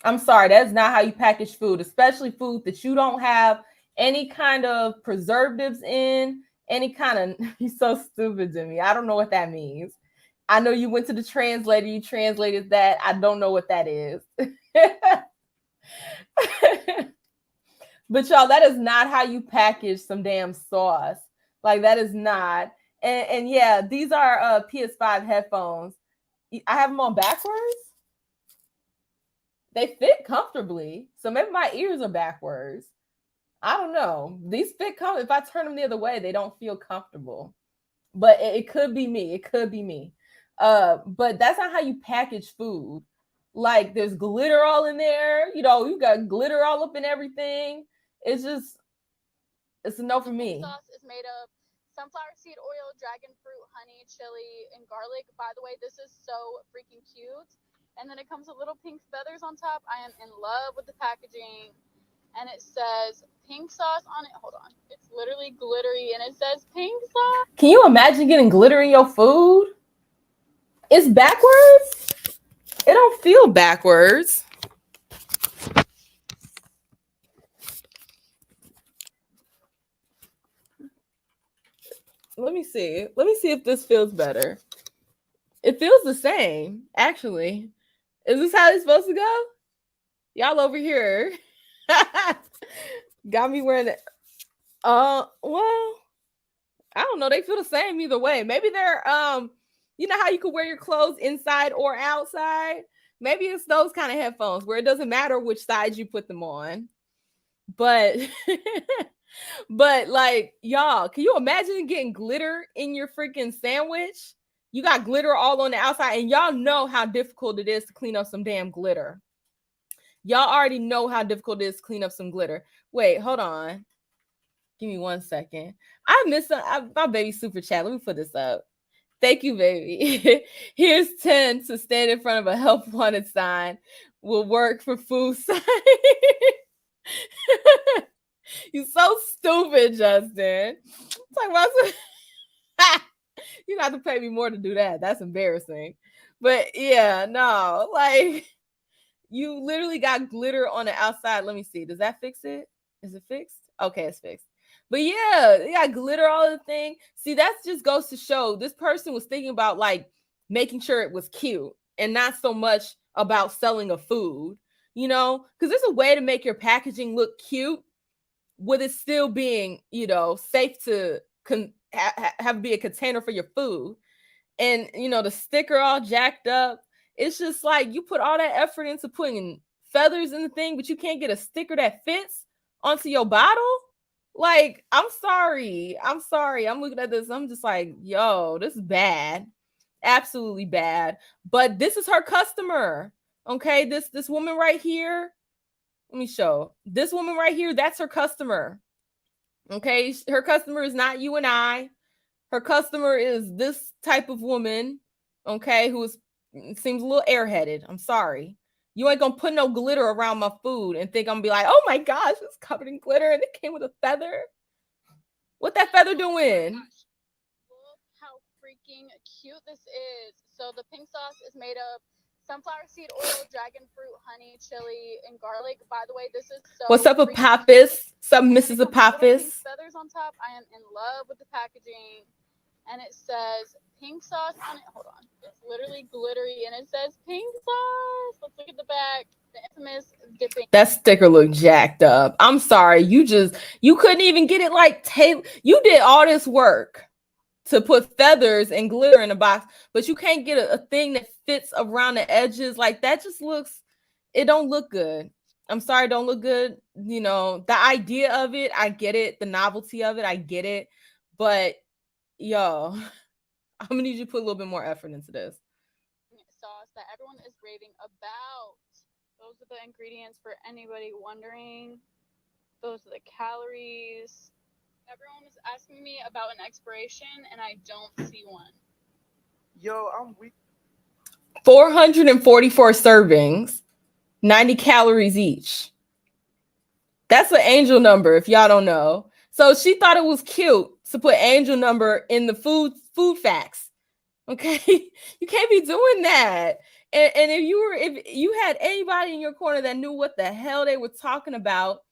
I'm sorry, that's not how you package food, especially food that you don't have any kind of preservatives in, any kind of, you're so stupid to me. I don't know what that means. I know you went to the translator, you translated that. I don't know what that is. But y'all, that is not how you package some damn sauce. Like, that is not. And yeah, these are PS5 headphones. I have them on backwards. They fit comfortably. So maybe my ears are backwards. I don't know. These fit comfortable. If I turn them the other way, they don't feel comfortable. But it could be me. It could be me. But that's not how you package food. Like, there's glitter all in there. You got glitter all up in everything. It's a no for me. Sauce is made of sunflower seed oil, dragon fruit, honey, chili, and garlic. By the way, this is so freaking cute. And then it comes with little pink feathers on top. I am in love with the packaging. And it says pink sauce on it. Hold on. It's literally glittery and it says pink sauce. Can you imagine getting glitter in your food? It's backwards? It don't feel backwards. Let me see. Let me see if this feels better. It feels the same, actually. Is this how it's supposed to go? Y'all over here got me wearing it. Well, I don't know. They feel the same either way. Maybe they're you know how you can wear your clothes inside or outside? Maybe it's those kind of headphones where it doesn't matter which side you put them on. But but like, y'all, can you imagine getting glitter in your freaking sandwich? You got glitter all on the outside, and y'all know how difficult it is to clean up some damn glitter. Y'all already know how difficult it is to clean up some glitter. Wait, hold on. Give me 1 second. I missed my baby super chat. Let me put this up. Thank you, baby. Here's 10 to stand in front of a help wanted sign. Will work for food sign. You're so stupid, Justin. Talk about you have to pay me more to do that. That's embarrassing. But yeah, no, like you literally got glitter on the outside. Let me see. Does that fix it? Is it fixed? Okay, it's fixed. But yeah, they got glitter all the thing. See, that just goes to show this person was thinking about like making sure it was cute and not so much about selling a food, you know, because there's a way to make your packaging look cute with it still being, you know, safe to have be a container for your food. And, you know, the sticker all jacked up. It's just like you put all that effort into putting feathers in the thing, but you can't get a sticker that fits onto your bottle. Like, I'm sorry. I'm looking at this. I'm just like, yo, this is bad. Absolutely bad. But this is her customer. Okay. This woman right here. Let me show. This woman right here, that's her customer. Okay. Her customer is not you and I. Her customer is this type of woman. Okay. Who seems a little airheaded. I'm sorry. You ain't gonna put no glitter around my food and think I'm gonna be like, oh my gosh, it's covered in glitter and it came with a feather. What that feather doing? Look how freaking cute this is. So the pink sauce is made of sunflower seed oil, dragon fruit, honey, chili, and garlic. By the way, this is so. What's up, Apophis? Some Mrs. Apophis. Feathers on top. I am in love with the packaging. And it says pink sauce on it. Hold on. It's literally glittery and it says pink sauce. Let's look at the back. The infamous dipping. That sticker looked jacked up. I'm sorry. You couldn't even get it like tape. You did all this work to put feathers and glitter in a box, but you can't get a thing that fits around the edges. Like that just looks, it don't look good. I'm sorry, don't look good. You know, the idea of it, I get it. The novelty of it, I get it. But yo, I'm gonna need you to put a little bit more effort into this. Sauce that everyone is raving about. Those are the ingredients for anybody wondering. Those are the calories. Everyone is asking me about an expiration, and I don't see one. Yo, I'm weak. 444 servings, 90 calories each. That's an angel number, if y'all don't know. So she thought it was cute to put angel number in the food facts. Okay, you can't be doing that. And if you had anybody in your corner that knew what the hell they were talking about,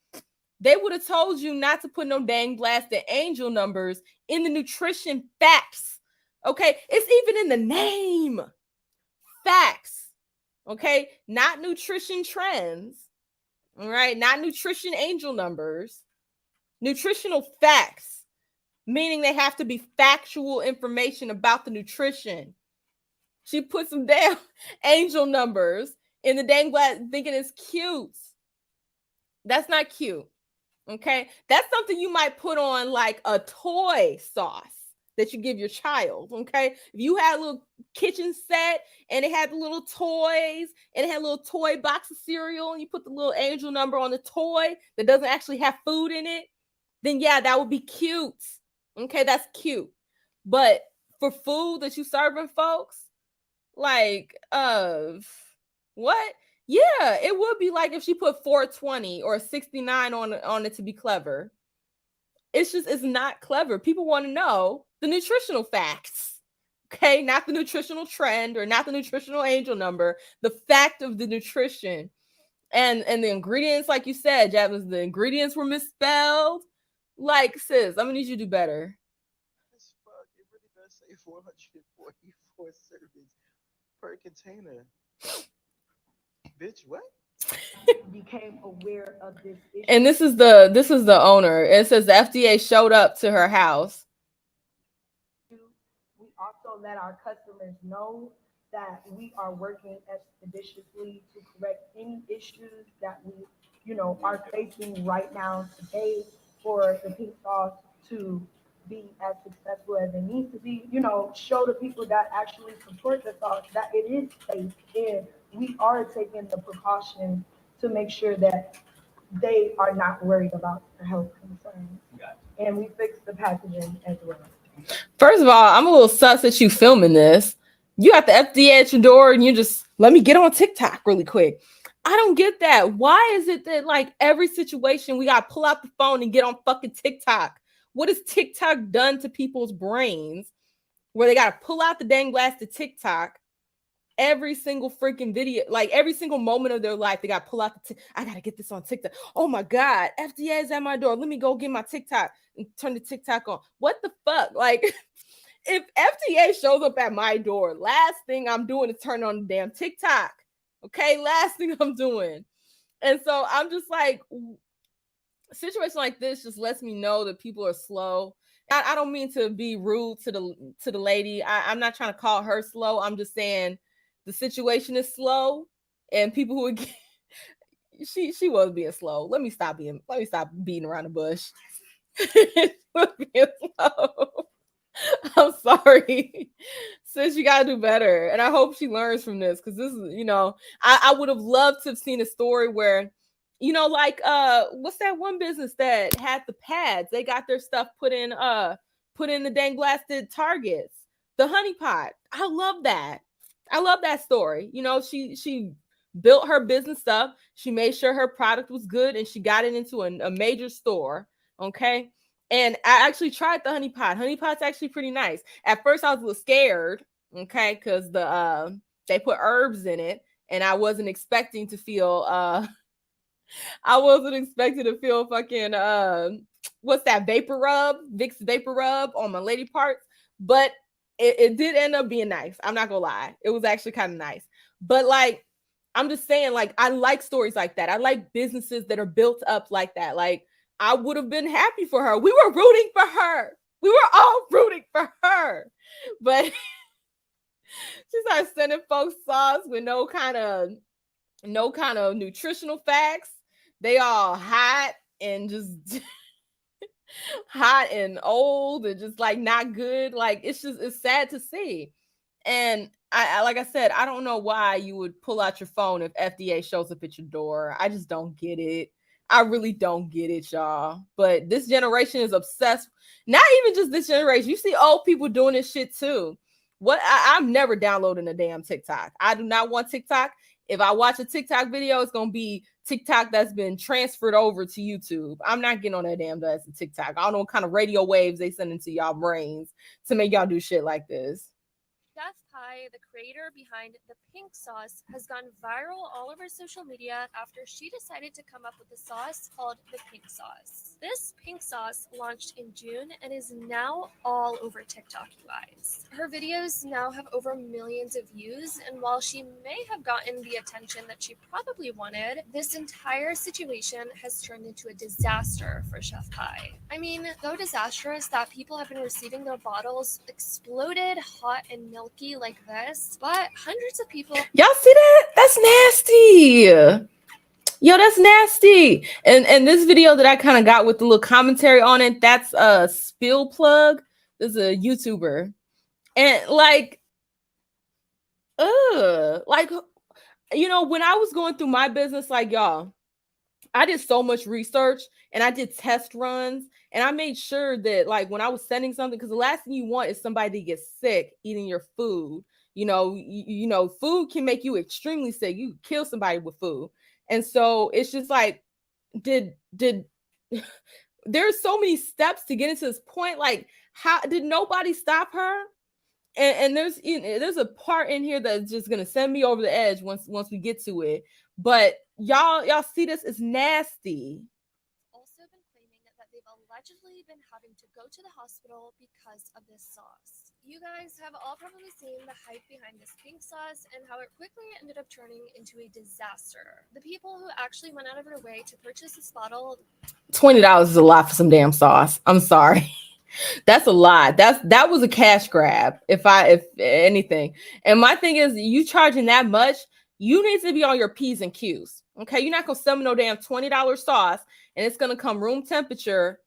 they would have told you not to put no dang blasted angel numbers in the nutrition facts. Okay, it's even in the name. Facts. Okay, not nutrition trends. All right, not nutrition angel numbers. Nutritional facts, meaning they have to be factual information about the nutrition. She put some damn angel numbers in the dang glass thinking it's cute. That's not cute. Okay, that's something you might put on like a toy sauce that you give your child. Okay, if you had a little kitchen set and it had the little toys and it had a little toy box of cereal and you put the little angel number on the toy that doesn't actually have food in it, then yeah, that would be cute. Okay, that's cute. But for food that you serving folks, like, what? Yeah, it would be like if she put 420 or 69 on it to be clever. It's not clever. People want to know the nutritional facts. Okay, not the nutritional trend or not the nutritional angel number, the fact of the nutrition. And the ingredients, like you said, Javins, the ingredients were misspelled. Like, sis, I'm gonna need you to do better. As fuck. It really does say 444 servings per container. Bitch, what? became aware of this issue. And this is the owner. It says the FDA showed up to her house. We also let our customers know that we are working expeditiously to correct any issues that we, are facing right now today for the pink sauce to be as successful as it needs to be. Show the people that actually support the sauce that it is safe and we are taking the precautions to make sure that they are not worried about their health concerns. And we fix the packaging as well. First of all, I'm a little sus at you filming this. You got the FDA at your door and you just let me get on TikTok really quick. I don't get that. Why is it that like every situation we got to pull out the phone and get on fucking TikTok? What has TikTok done to people's brains where they got to pull out the dang glass to TikTok every single freaking video, like every single moment of their life, they got to pull out I got to get this on TikTok. Oh my God, FDA is at my door. Let me go get my TikTok and turn the TikTok on. What the fuck? Like, if FDA shows up at my door, last thing I'm doing is turn on the damn TikTok. Okay, last thing I'm doing. And so I'm just like, a situation like this just lets me know that people are slow. I don't mean to be rude to the lady. I'm not trying to call her slow. I'm just saying the situation is slow, and people who she was being slow. Let me stop beating around the bush. She was being slow. I'm sorry. Sis, you gotta do better. And I hope she learns from this because this is, I would have loved to have seen a story where, like what's that one business that had the pads? They got their stuff put in the dang blasted targets. The honey pot. I love that. I love that story. She built her business up. She made sure her product was good and she got it into a major store. Okay. And I actually tried the honey pot. Honey pot's actually pretty nice. At first, I was a little scared, okay, because they put herbs in it, and I wasn't expecting to feel fucking what's that, vapor rub, Vicks vapor rub on my lady parts. But it did end up being nice. I'm not gonna lie, it was actually kind of nice. But like, I'm just saying, like, I like stories like that. I like businesses that are built up like that. Like, I would have been happy for her. We were rooting for her. We were all rooting for her. But she started sending folks sauce with no kind of nutritional facts. They all hot and just hot and old and just like not good. Like, it's sad to see. And I like I said, I don't know why you would pull out your phone if FDA shows up at your door. I just don't get it. I really don't get it, y'all. But this generation is obsessed. Not even just this generation. You see old people doing this shit too. I'm never downloading a damn TikTok. I do not want TikTok. If I watch a TikTok video, it's gonna be TikTok that's been transferred over to YouTube. I'm not getting on that damn TikTok. I don't know what kind of radio waves they send into y'all brains to make y'all do shit like this. Chef Pie, the creator behind the pink sauce, has gone viral all over social media after she decided to come up with a sauce called the pink sauce. This pink sauce launched in June and is now all over TikTok, you guys. Her videos now have over millions of views, and while she may have gotten the attention that she probably wanted, this entire situation has turned into a disaster for Chef Pie. I mean, so disastrous that people have been receiving their bottles exploded, hot and milky like this, but hundreds of people... Y'all see that? That's nasty. Yo, that's nasty. And this video that I kind of got with the little commentary on it, that's a Spill Plug. This is a YouTuber. And like, when I was going through my business, like, y'all, I did so much research and I did test runs and I made sure that like when I was sending something, because the last thing you want is somebody to get sick eating your food. Food can make you extremely sick. You can kill somebody with food. And so it's just like, did there's so many steps to get into this point. Like, how did nobody stop her? And there's a part in here that's just gonna send me over the edge once we get to it. But y'all see this is nasty. Also been claiming that they've allegedly been having to go to the hospital because of this sauce. You guys have all probably seen the hype behind this pink sauce and how it quickly ended up turning into a disaster. The people who actually went out of their way to purchase this bottle, $20 is a lot for some damn sauce. I'm sorry. That's a lot. That was a cash grab, if anything. And my thing is, you charging that much, you need to be on your P's and Q's. Okay, you're not gonna sell me no damn $20 sauce, and it's gonna come room temperature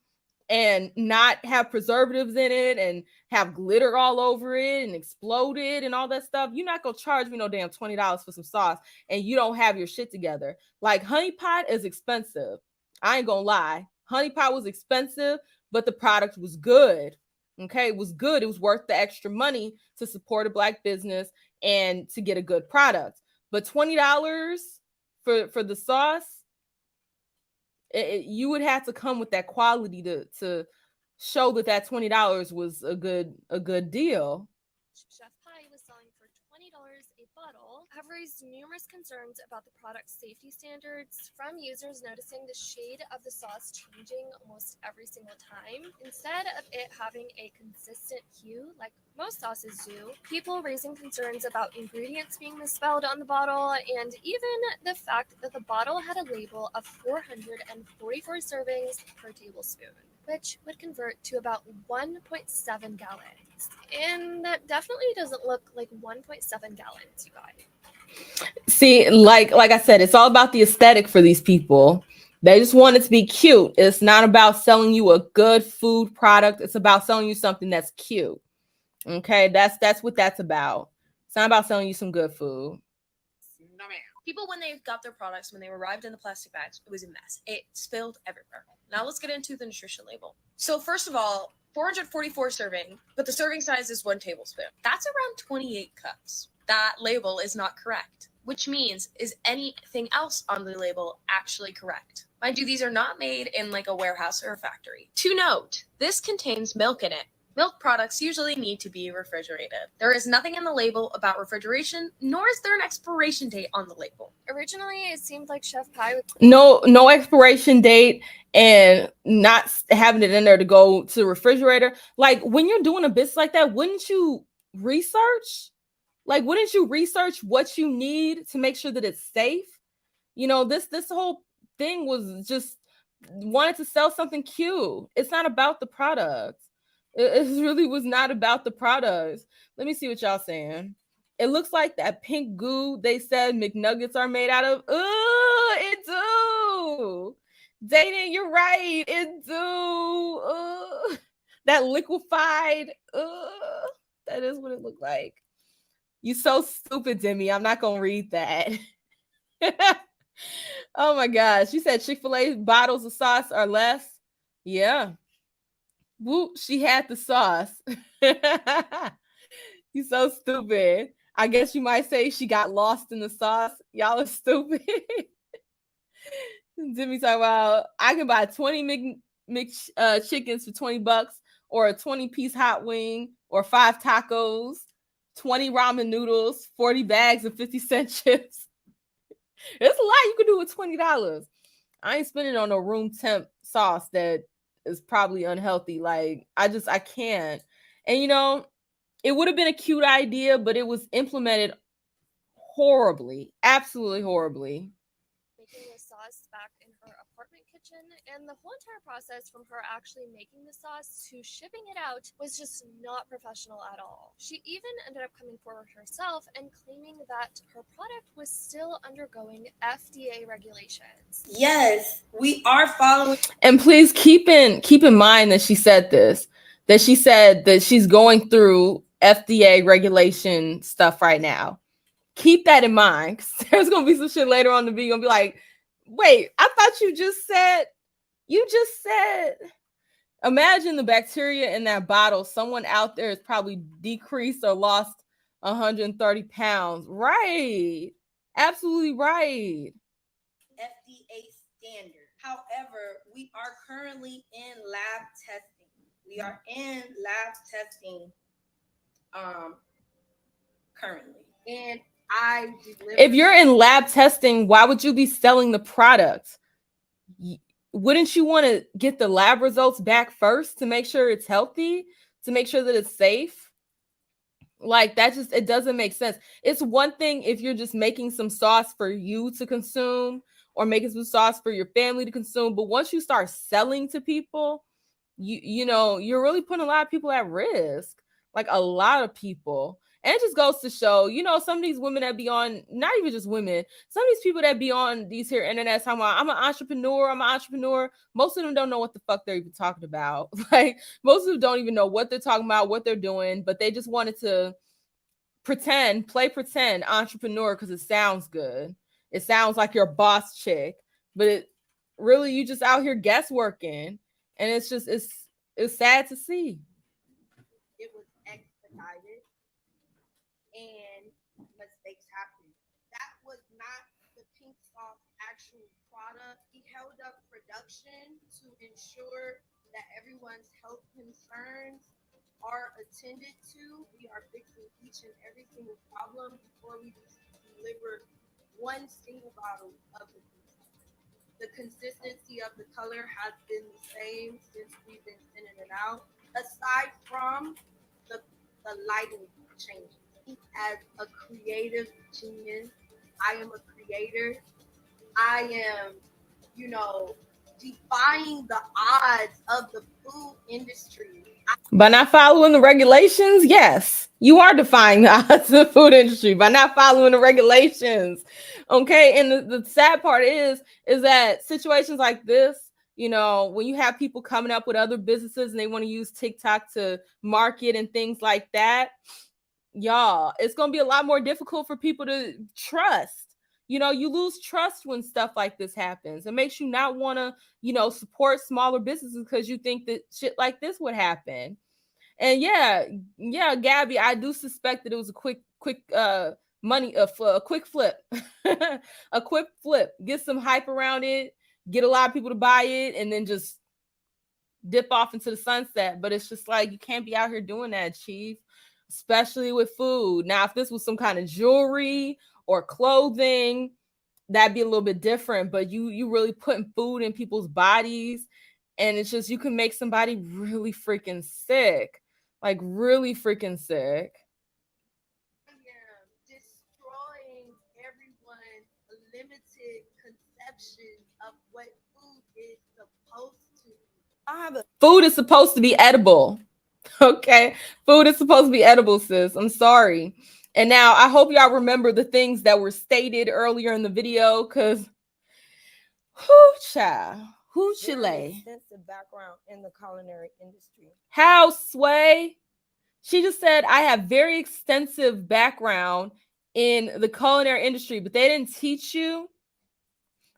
and not have preservatives in it and have glitter all over it and exploded and all that stuff. You're not gonna charge me no damn $20 for some sauce, and you don't have your shit together. Like, honey pot is expensive. I ain't gonna lie. Honey pot was expensive, but the product was good. Okay, it was good. It was worth the extra money to support a Black business and to get a good product. But $20 for the sauce, you would have to come with that quality to show that $20 was a good deal. Chef Pie was selling for $20 a bottle, have raised numerous concerns about the product's safety standards, from users noticing the shade of the sauce changing almost every single time, instead of it having a consistent hue like most sauces do, people raising concerns about ingredients being misspelled on the bottle, and even the fact that the bottle had a label of 444 servings per tablespoon, which would convert to about 1.7 gallons. And that definitely doesn't look like 1.7 gallons, you guys. See, like I said, it's all about the aesthetic for these people. They just want it to be cute. It's not about selling you a good food product. It's about selling you something that's cute. Okay, that's what that's about. It's not about selling you some good food. No, ma'am. People, when they got their products, when they arrived in the plastic bags, it was a mess. It spilled everywhere. Now let's get into the nutrition label. So first of all, 444 serving, but the serving size is 1 tablespoon. That's around 28 cups. That label is not correct, which means, is anything else on the label actually correct? Mind you, these are not made in like a warehouse or a factory. To note, this contains milk in it. Milk products usually need to be refrigerated. There is nothing in the label about refrigeration, nor is there an expiration date on the label. Originally, it seemed like Chef Pie would No expiration date and not having it in there to go to the refrigerator. Like, when you're doing a business like that, wouldn't you research? Like, wouldn't you research what you need to make sure that it's safe? This whole thing was just wanted to sell something cute. It's not about the product. It really was not about the products. Let me see what y'all saying. It looks like that pink goo they said McNuggets are made out of. Ooh, it do. Dating, you're right. It do. That liquefied. That is what it looked like. You so stupid, Demi. I'm not gonna read that. Oh my gosh. You said Chick-fil-A bottles of sauce are less. Yeah. Whoop, she had the sauce. You so stupid. I guess you might say she got lost in the sauce. Y'all are stupid. Jimmy talking about, I can buy 20 chickens for $20, or a 20-piece hot wing, or 5 tacos, 20 ramen noodles, 40 bags of 50-cent chips. There's a lot you can do with $20. I ain't spending on no room temp sauce that is probably unhealthy. Like, I can't. And it would have been a cute idea, but it was implemented horribly, absolutely horribly. making the sauce back in her apartment kitchen, and the whole entire process from her actually making the sauce to shipping it out was just not professional at all. She even ended up coming forward herself and claiming that her product was still undergoing FDA regulations. Yes, we are following. And please keep in mind that she said this, that she said that she's going through FDA regulation stuff right now. Keep that in mind, because there's gonna be some shit later on to be gonna be like, Wait, I thought you just said, imagine the bacteria in that bottle. Someone out there has probably decreased or lost 130 pounds. Right. Absolutely right. FDA standard. However, we are currently in lab testing. Currently. And if you're in lab testing, why would you be selling the product? Wouldn't you want to get the lab results back first to make sure it's healthy, to make sure that it's safe? Like, that just, it doesn't make sense. It's one thing if you're just making some sauce for you to consume or making some sauce for your family to consume, but once you start selling to people, you know, you're really putting a lot of people at risk, like a lot of people. And it just goes to show, you know, some of these women that be on, not even just women, some of these people that be on these here internet talking about, I'm an entrepreneur. Most of them don't know what the fuck they're even talking about. Like, most of them don't even know what they're talking about, what they're doing, but they just wanted to play pretend entrepreneur because it sounds good. It sounds like you're a boss chick, but it really, you just out here guessworking. And it's just, it's sad to see. It was expedited and mistakes happened. That was not the Pink Sauce actual product. He held up production to ensure that everyone's health concerns are attended to. We are fixing each and every single problem before we deliver one single bottle of the Pink Sauce. The consistency of the color has been the same since we've been sending it out, aside from the lighting changes. As a creative genius, I am a creator. I am, you know, defying the odds of the food industry. By not following the regulations, yes, you are defying the odds of the food industry by not following the regulations. Okay, and the sad part is that situations like this, you know, when you have people coming up with other businesses and they want to use TikTok to market and things like that, y'all, it's going to be a lot more difficult for people to trust. You know, you lose trust when stuff like this happens. It makes you not want to, you know, support smaller businesses because you think that shit like this would happen. And yeah, Gabby, I do suspect that it was a quick money, a quick flip, a quick flip. Get some hype around it, get a lot of people to buy it, and then just dip off into the sunset. But it's just like, you can't be out here doing that, Chief, especially with food. Now, if this was some kind of jewelry or clothing, that'd be a little bit different. But you really putting food in people's bodies, and it's just, you can make somebody really freaking sick. Like, really freaking sick. I am destroying everyone's limited conception of what food is supposed to. Food is supposed to be edible. Okay? Food is supposed to be edible, sis. I'm sorry. And now I hope y'all remember the things that were stated earlier in the video, because whoo, child. Who Chile? Extensive background in the culinary industry. How, Sway? She just said, I have very extensive background in the culinary industry, but they didn't teach you.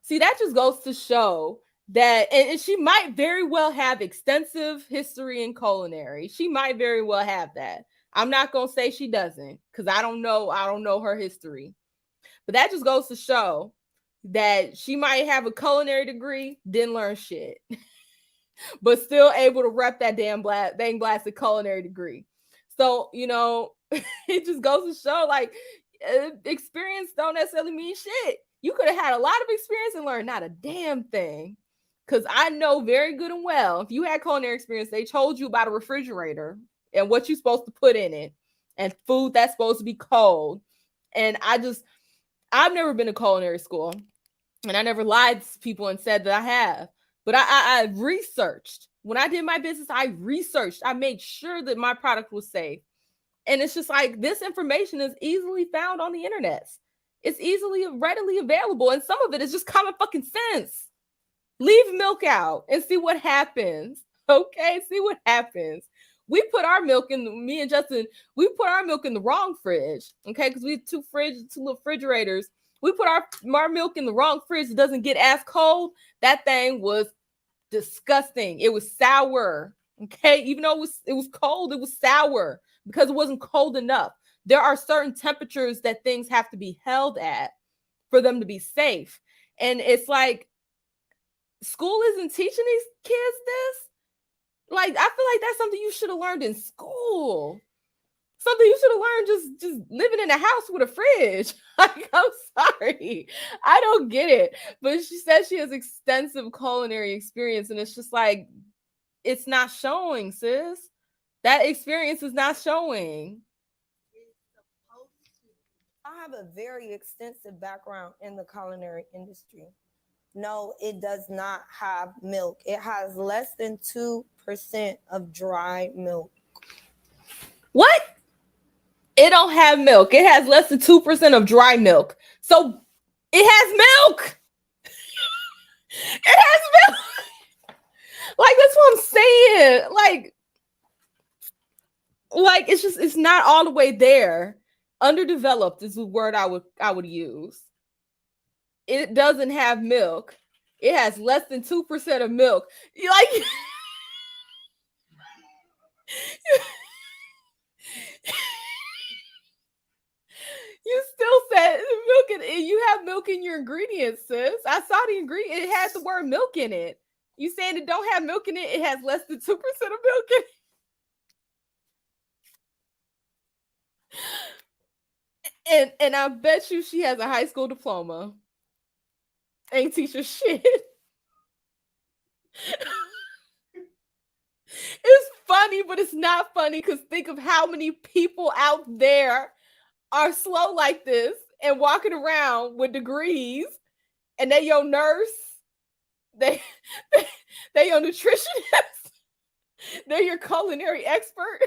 See, that just goes to show that, and she might very well have extensive history in culinary. She might very well have that. I'm not going to say she doesn't, because I don't know her history. But that just goes to show that she might have a culinary degree, didn't learn shit, but still able to rep that dang blasted culinary degree. So, you know, it just goes to show, like, experience don't necessarily mean shit. You could have had a lot of experience and learned not a damn thing. Because I know very good and well, if you had culinary experience, they told you about a refrigerator and what you're supposed to put in it and food that's supposed to be cold. And I've never been to culinary school. And I never lied to people and said that I have. But I researched. When I did my business, I researched. I made sure that my product was safe. And it's just like, this information is easily found on the internet. It's readily available. And some of it is just common fucking sense. Leave milk out and see what happens. Okay? See what happens. We put our milk in, me and Justin, we put our milk in the wrong fridge. Okay? Because we have two little refrigerators We put our milk in the wrong fridge. It doesn't get as cold. That thing was disgusting. It was sour. Okay, even though it was cold, it was sour because it wasn't cold enough. There are certain temperatures that things have to be held at for them to be safe. And it's like school isn't teaching these kids this. Like, I feel like that's something you should have learned in school. Something you should have learned just living in a house with a fridge. Like, I'm sorry. I don't get it. But she says she has extensive culinary experience, and it's just like, it's not showing, sis. That experience is not showing. I have a very extensive background in the culinary industry. No, it does not have milk. It has less than 2% of dry milk. What? It don't have milk. It has less than 2% of dry milk. So it has milk. It has milk. Like, that's what I'm saying. Like it's not all the way there. Underdeveloped is the word I would use. It doesn't have milk. It has less than 2% of milk. Like, you still said milk, and you have milk in your ingredients, sis. I saw the ingredient. It has the word milk in it. You saying it don't have milk in it? It has less than 2% of milk in it. And I bet you she has a high school diploma. Ain't teach her shit. It's funny, but it's not funny because think of how many people out there are slow like this and walking around with degrees, and they your nurse, they your nutritionist, they're your culinary expert,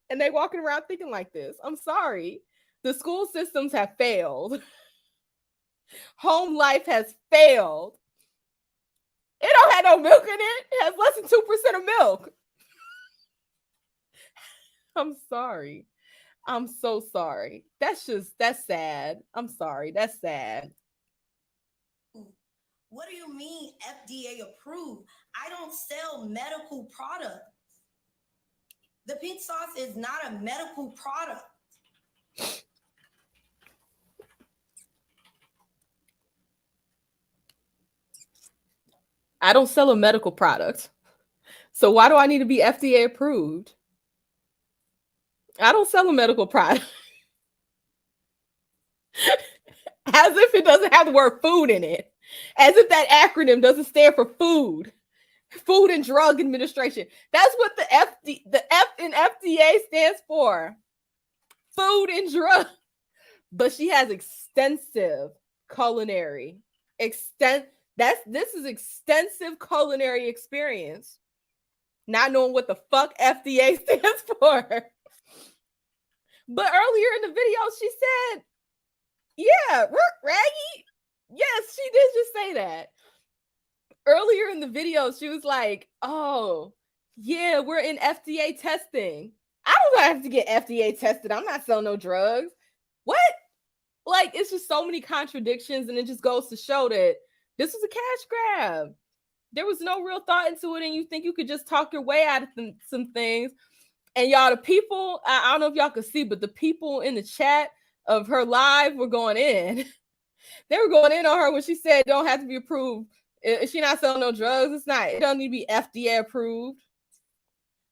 and they walking around thinking like this. I'm sorry. The school systems have failed. Home life has failed. It don't have no milk in it. It has less than 2% of milk. I'm sorry. I'm so sorry. That's sad. I'm sorry. That's sad. What do you mean FDA approved? I don't sell medical products. The pink sauce is not a medical product. I don't sell a medical product. So why do I need to be FDA approved? I don't sell a medical product. As if it doesn't have the word food in it. As if that acronym doesn't stand for food. Food and Drug Administration. That's what the F in FDA stands for. Food and Drug. But she has extensive culinary. This is extensive culinary experience. Not knowing what the fuck FDA stands for. But earlier in the video, she said, yeah, Raggy. Yes, she did just say that. Earlier in the video, she was like, oh, yeah, we're in FDA testing. I don't have to get FDA tested. I'm not selling no drugs. What? Like, it's just so many contradictions, and it just goes to show that this was a cash grab. There was no real thought into it, and you think you could just talk your way out of some things. And y'all, the people, I don't know if y'all could see, but the people in the chat of her live were going in. They were going in on her when she said it don't have to be approved. Is she not selling no drugs? It's not. It don't need to be FDA approved.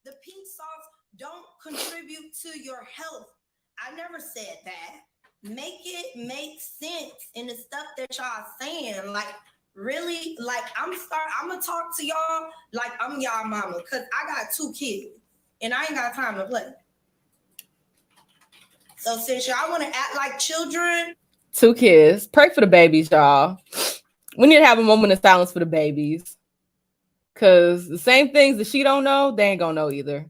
The pink sauce don't contribute to your health. I never said that. Make it make sense in the stuff that y'all saying. Like, really? Like, I'm gonna talk to y'all like I'm y'all mama, because I got 2 kids and I ain't got time to play. So since y'all want to act like children. 2 kids. Pray for the babies, y'all. We need to have a moment of silence for the babies. Because the same things that she don't know, they ain't gonna know either.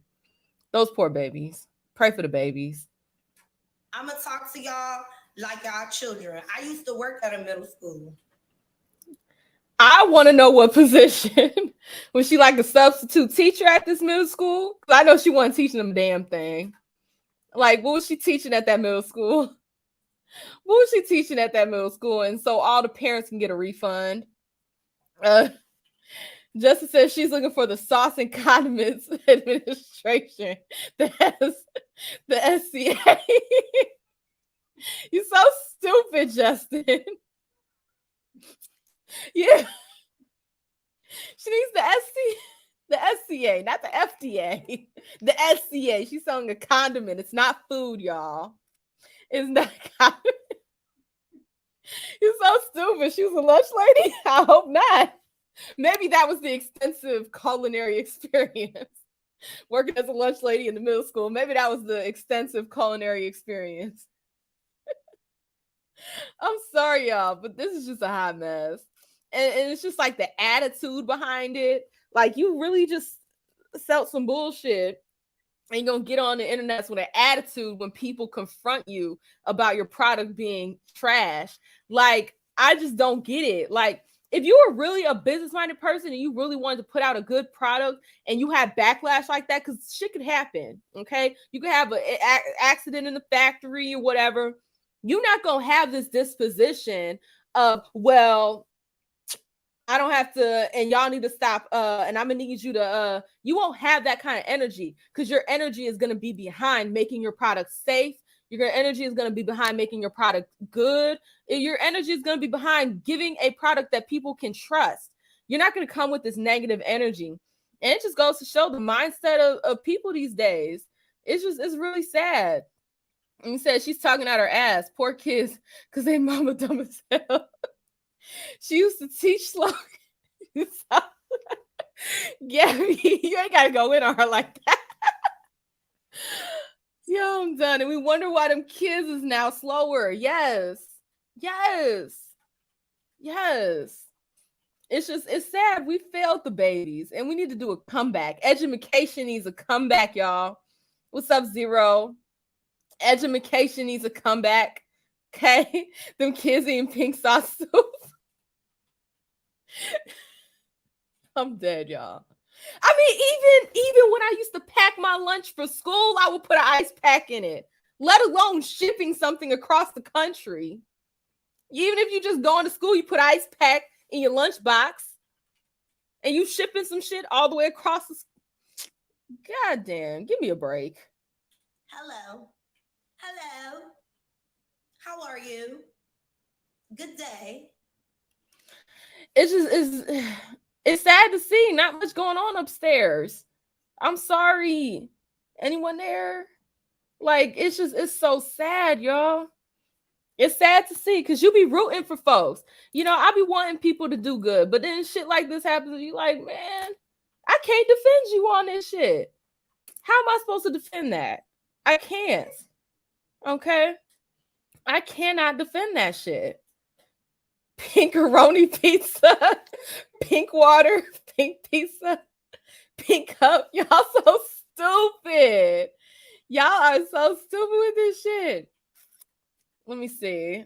Those poor babies. Pray for the babies. I'm going to talk to y'all like y'all children. I used to work at a middle school. I want to know what position. Was she like a substitute teacher at this middle school? Because I know she wasn't teaching them a damn thing. Like, what was she teaching at that middle school? What was she teaching at that middle school? And so all the parents can get a refund. Justice says she's looking for the Sauce and Condiments Administration that has the SCA. You're so stupid, Justin. Yeah. She needs the SCA, not the FDA. The SCA. She's selling a condiment. It's not food, y'all. It's not condiment. You're so stupid. She was a lunch lady? I hope not. Maybe that was the extensive culinary experience. Working as a lunch lady in the middle school. Maybe that was the extensive culinary experience. I'm sorry, y'all, but this is just a hot mess. And it's just like the attitude behind it. Like, you really just sell some bullshit and you're going to get on the internet with an attitude when people confront you about your product being trash. Like, I just don't get it. Like, if you were really a business-minded person and you really wanted to put out a good product and you had backlash like that, because shit could happen, okay? You could have an accident in the factory or whatever. You're not going to have this disposition of, well, I don't have to, and y'all need to stop, and I'm gonna need you to, you won't have that kind of energy, because your energy is gonna be behind making your product safe. Your energy is gonna be behind making your product good. Your energy is gonna be behind giving a product that people can trust. You're not gonna come with this negative energy. And it just goes to show the mindset of people these days. It's really sad. And he said she's talking out her ass. Poor kids, because they mama dumb as hell. She used to teach slow. Gabby, you ain't gotta go in on her like that. Yo, I'm done. And we wonder why them kids is now slower. Yes. It's sad. We failed the babies and we need to do a comeback. Education needs a comeback, y'all. What's up, Zero? Education needs a comeback. Okay? Them kids eating pink sauce soup. I'm dead, y'all. I mean, even when I used to pack my lunch for school, I would put an ice pack in it, let alone shipping something across the country. Even if you just going to school, you put an ice pack in your lunch box and you shipping some shit all the way across the God damn, give me a break. Hello. How are you? Good day. It's sad to see not much going on upstairs. I'm sorry. Anyone there? Like, it's so sad, y'all. It's sad to see, because you be rooting for folks. You know, I be wanting people to do good, but then shit like this happens and you like, man, I can't defend you on this shit. How am I supposed to defend that? I can't. Okay? I cannot defend that shit. Pinkaroni pizza, pink water, pink pizza, pink cup. Y'all so stupid. Y'all are so stupid with this shit. Let me see.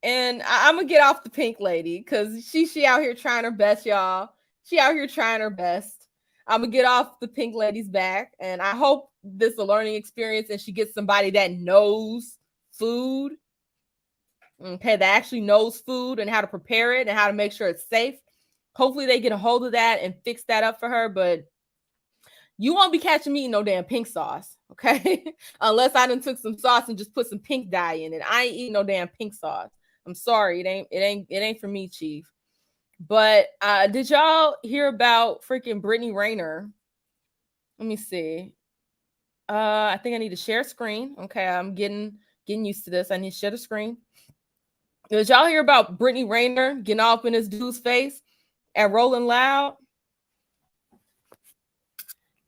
And I'm gonna get off the pink lady because she out here trying her best, y'all. She out here trying her best. I'm gonna get off the pink lady's back, and I hope this is a learning experience and she gets somebody that knows food. Okay, that actually knows food and how to prepare it and how to make sure it's safe. Hopefully they get a hold of that and fix that up for her, but you won't be catching me in no damn pink sauce, okay? Unless I done took some sauce and just put some pink dye in it. I ain't eating no damn pink sauce. I'm sorry, it ain't for me, Chief. But did y'all hear about freaking Brittany Rayner? Let me see. I think I need to share screen. Okay, I'm getting used to this. I need to share the screen. Did y'all hear about Brittany Rayner getting off in this dude's face at Rolling Loud?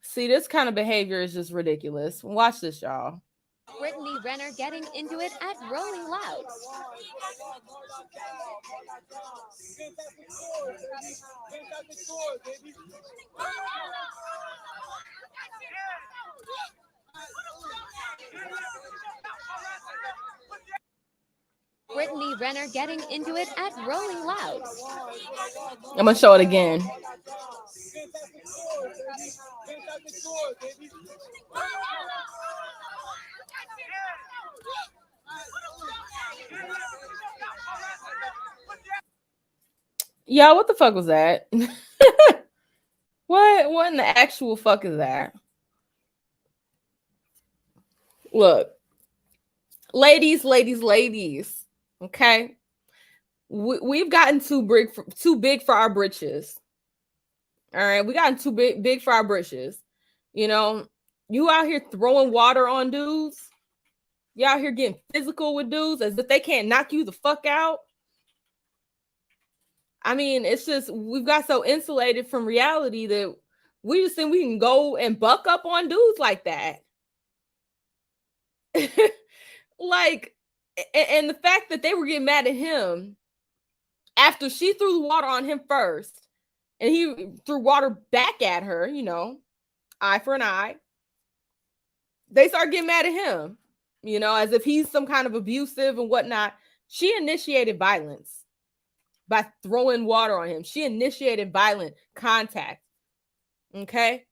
See, this kind of behavior is just ridiculous. Watch this, y'all. Brittany Renner getting into it at Rolling Loud. Brittany Renner getting into it at Rolling Loud. I'm going to show it again. Yeah, what the fuck was that? What in the actual fuck is that? Look, ladies. Okay, we've gotten too big for our britches. All right, we gotten too big for our britches. You know, you out here throwing water on dudes. You out here getting physical with dudes as if they can't knock you the fuck out. I mean, it's just we've got so insulated from reality that we just think we can go and buck up on dudes like that. Like, and the fact that they were getting mad at him after she threw the water on him first, and he threw water back at her, you know, eye for an eye. They start getting mad at him, you know, as if he's some kind of abusive and whatnot. She initiated violence by throwing water on him. She initiated violent contact. Okay.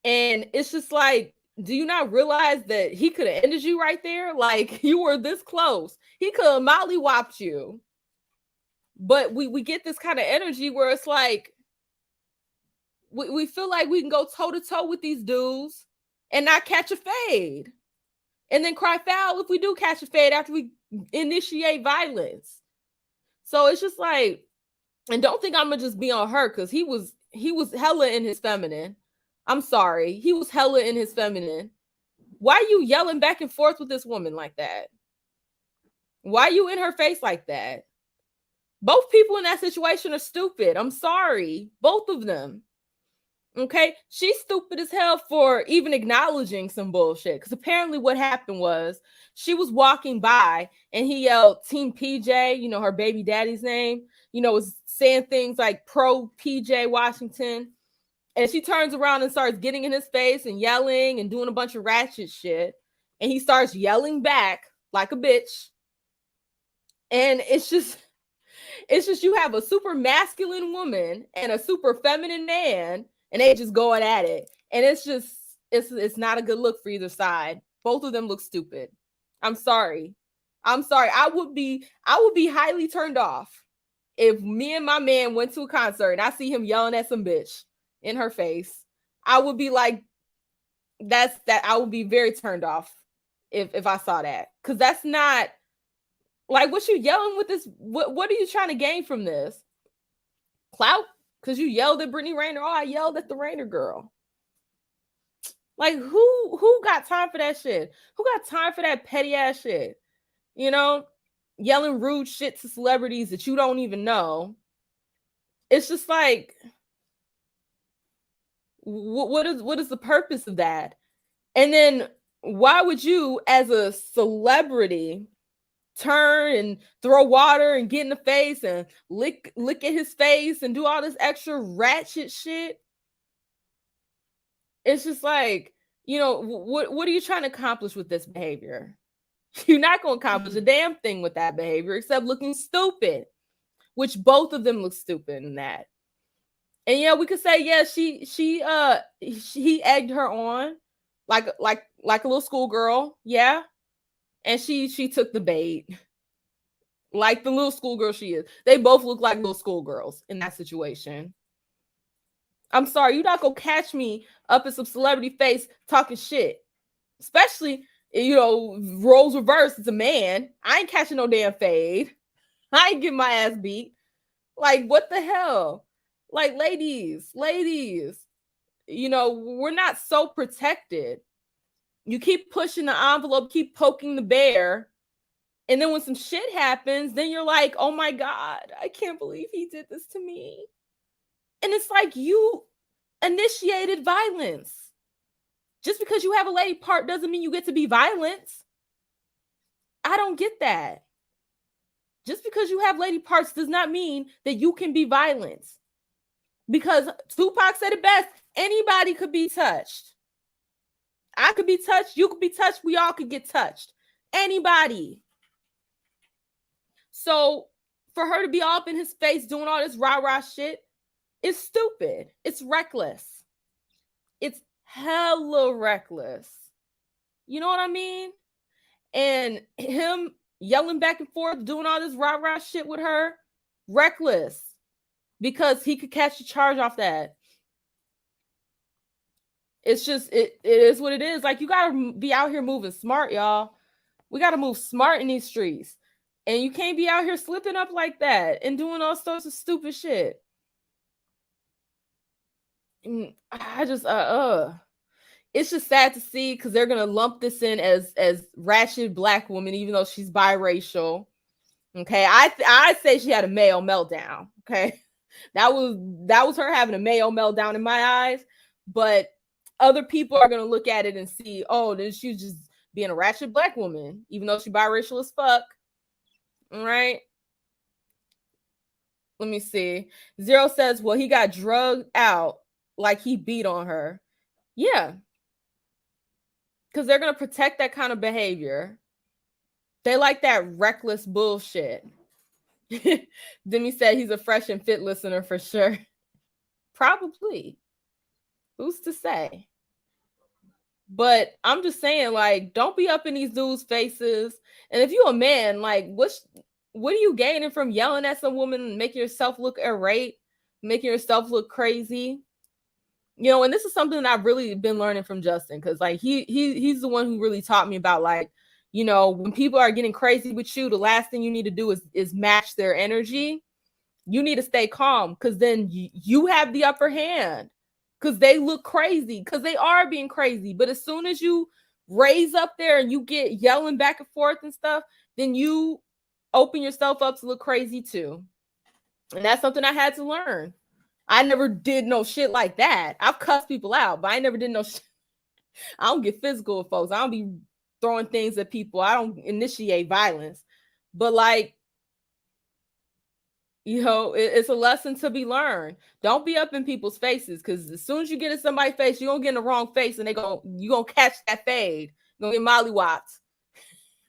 And it's just like, do you not realize that he could have ended you right there? Like, you were this close. He could have mollywopped you. But we get this kind of energy where it's like, we feel like we can go toe to toe with these dudes and not catch a fade. And then cry foul if we do catch a fade after we initiate violence. So it's just like, and don't think I'm gonna just be on her, because he was hella in his feminine. I'm sorry. He was hella in his feminine. Why are you yelling back and forth with this woman like that? Why are you in her face like that? Both people in that situation are stupid. I'm sorry. Both of them. Okay? She's stupid as hell for even acknowledging some bullshit. Because apparently what happened was she was walking by and he yelled Team PJ, you know, her baby daddy's name, you know, was saying things like pro PJ Washington. And she turns around and starts getting in his face and yelling and doing a bunch of ratchet shit. And he starts yelling back like a bitch. And it's just you have a super masculine woman and a super feminine man, and they just going at it. And it's not a good look for either side. Both of them look stupid. I'm sorry. I would be highly turned off if me and my man went to a concert and I see him yelling at some bitch in her face. I would be like, I would be very turned off if I saw that. Because that's not, like, what you yelling with this? What are you trying to gain from this? Clout? Because you yelled at Brittany Rayner. Oh, I yelled at the Rayner girl. Like, who got time for that shit? Who got time for that petty ass shit? You know, yelling rude shit to celebrities that you don't even know. It's just like, what is the purpose of that? And then why would you, as a celebrity, turn and throw water and get in the face and lick at his face and do all this extra ratchet shit? It's just like, you know, what are you trying to accomplish with this behavior? You're not going to accomplish a damn thing with that behavior except looking stupid, which both of them look stupid in that. And yeah, we could say, yeah, he egged her on like a little schoolgirl, yeah. And she took the bait. Like the little schoolgirl she is. They both look like little schoolgirls in that situation. I'm sorry, you're not gonna catch me up in some celebrity face talking shit. Especially, you know, roles reversed. It's a man. I ain't catching no damn fade. I ain't getting my ass beat. Like, what the hell? Like, ladies, you know, we're not so protected. You keep pushing the envelope, keep poking the bear. And then when some shit happens, then you're like, oh my God, I can't believe he did this to me. And it's like, you initiated violence. Just because you have a lady part doesn't mean you get to be violent. I don't get that. Just because you have lady parts does not mean that you can be violent. Because Tupac said it best, anybody could be touched. I could be touched, you could be touched, we all could get touched. Anybody. So for her to be all up in his face doing all this rah-rah shit, it's stupid. It's reckless. It's hella reckless. You know what I mean? And him yelling back and forth, doing all this rah-rah shit with her. Reckless. Because he could catch a charge off that. It's just, it is what it is. Like, you gotta be out here moving smart, y'all. We gotta move smart in these streets. And you can't be out here slipping up like that and doing all sorts of stupid shit. And I just, it's just sad to see, because they're gonna lump this in as ratchet black woman, even though she's biracial. Okay, I say she had a male meltdown. Okay, that was her having a male meltdown in my eyes. But other people are gonna look at it and see, oh, then she's just being a ratchet black woman, even though she's biracial as fuck. All right. Let me see. Zero says, well, he got drugged out like he beat on her. Yeah. Because they're going to protect that kind of behavior. They like that reckless bullshit. Demi said he's a fresh and fit listener for sure. Probably. Who's to say? But I'm just saying, like, don't be up in these dudes' faces. And if you're a man, like, what are you gaining from yelling at some woman, making yourself look irate, making yourself look crazy? You know, and this is something that I've really been learning from Justin, because like he's the one who really taught me about, like, you know, when people are getting crazy with you, the last thing you need to do is match their energy. You need to stay calm, because then you have the upper hand, because they look crazy, because they are being crazy. But as soon as you raise up there and you get yelling back and forth and stuff, then you open yourself up to look crazy too. And that's something I had to learn. I never did no shit like that. I've cussed people out, but I never did no shit. I don't get physical with folks. I don't be throwing things at people. I don't initiate violence. But like, you know, it's a lesson to be learned. Don't be up in people's faces, because as soon as you get in somebody's face, you're gonna get in the wrong face, and you're gonna catch that fade. You're gonna get mollywopped.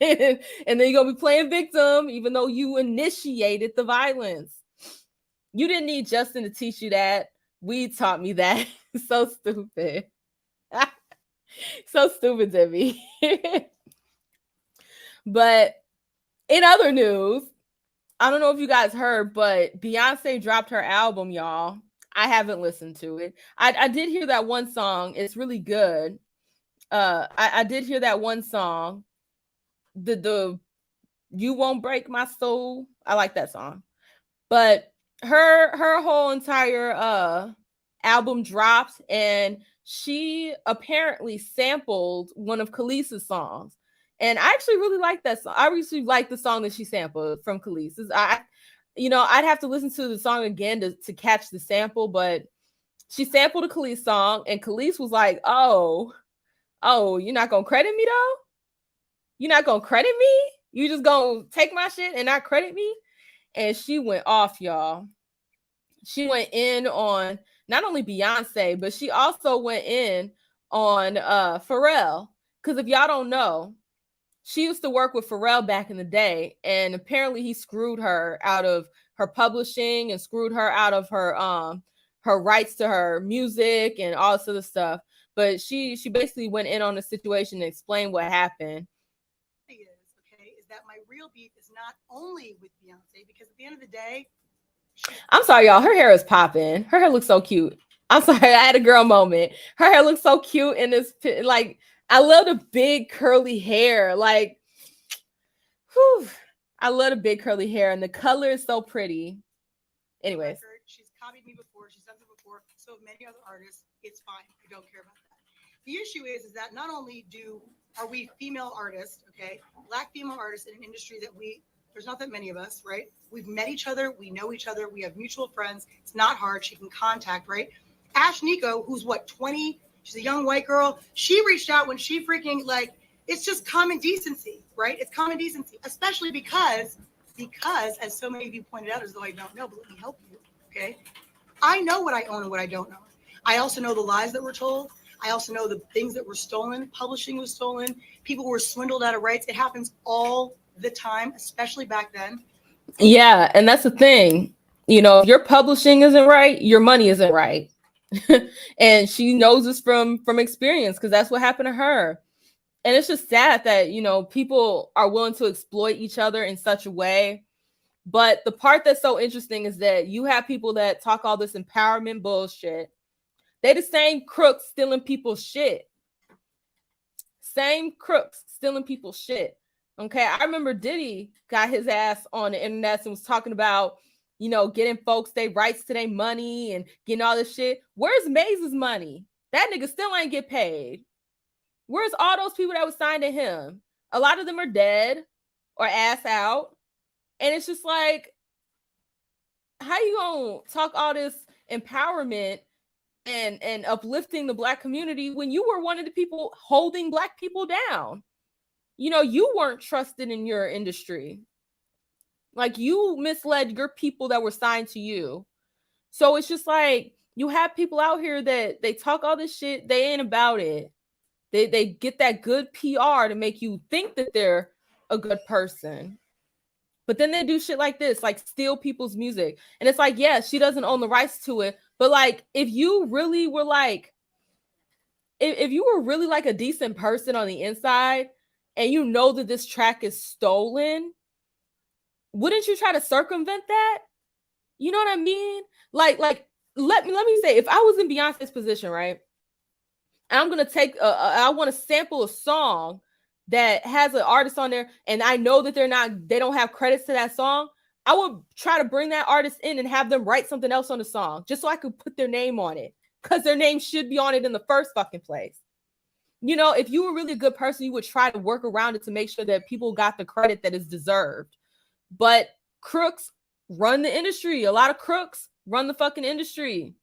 And then you're gonna be playing victim, even though you initiated the violence. You didn't need Justin to teach you that. Weed taught me that. So stupid. So stupid to me. But in other news, I don't know if you guys heard, but Beyonce dropped her album, y'all. I haven't listened to it. I did hear that one song. It's really good. I did hear that one song. The You Won't Break My Soul. I like that song. But her whole entire album dropped, and she apparently sampled one of Khaleesi's songs. And I actually really like that song. I really like the song that she sampled from Khaleesi's. I'd have to listen to the song again to catch the sample, but she sampled a Khaleesi song, and Khaleesi was like, oh, you're not gonna credit me though? You're not gonna credit me? You just gonna take my shit and not credit me? And she went off, y'all. She went in on not only Beyonce, but she also went in on Pharrell. Because if y'all don't know, she used to work with Pharrell back in the day, and apparently he screwed her out of her publishing and screwed her out of her rights to her music and all this other stuff. But she basically went in on the situation and explained what happened. Is that my real beef is not only with Beyonce, because at the end of the day, I'm sorry, y'all. Her hair is popping. Her hair looks so cute. I'm sorry, I had a girl moment. Her hair looks so cute in this. Like, I love the big curly hair. Like, whew, I love the big curly hair, and the color is so pretty. Anyways, she's copied me before. She's done it before. So have many other artists. It's fine. I don't care about that. The issue is that not only are we female artists, okay, black female artists in an industry that there's not that many of us, right? We've met each other. We know each other. We have mutual friends. It's not hard. She can contact, right? Ash Nico, who's 20? She's a young white girl. She reached out when she freaking, like, it's just common decency, right? It's common decency, especially because as so many of you pointed out, as though I don't know, but let me help you, okay? I know what I own and what I don't know. I also know the lies that were told. I also know the things that were stolen. Publishing was stolen. People were swindled out of rights. It happens all the time, especially back then. Yeah, and that's the thing. You know, if your publishing isn't right, your money isn't right. And she knows this from experience, because that's what happened to her. And it's just sad that, you know, people are willing to exploit each other in such a way. But the part that's so interesting is that you have people that talk all this empowerment bullshit. They the same crooks stealing people's shit. Same crooks stealing people's shit. Okay, I remember Diddy got his ass on the internet and was talking about, you know, getting folks their rights to their money and getting all this shit. Where's Maze's money? That nigga still ain't get paid. Where's all those people that was signed to him? A lot of them are dead or ass out. And it's just like, how you gonna talk all this empowerment and uplifting the Black community when you were one of the people holding Black people down? You know, you weren't trusted in your industry. Like, you misled your people that were signed to you. So it's just like, you have people out here that they talk all this shit, they ain't about it. They get that good PR to make you think that they're a good person. But then they do shit like this, like steal people's music. And it's like, yeah, she doesn't own the rights to it. But like, if you really were like, if you were really like a decent person on the inside and you know that this track is stolen, wouldn't you try to circumvent that? You know what I mean? Like let me say, if I was in Beyonce's position, right? And I'm gonna take I want to sample a song that has an artist on there, and I know that they don't have credits to that song. I would try to bring that artist in and have them write something else on the song, just so I could put their name on it, because their name should be on it in the first fucking place. You know, if you were really a good person, you would try to work around it to make sure that people got the credit that is deserved. But crooks run the industry. A lot of crooks run the fucking industry.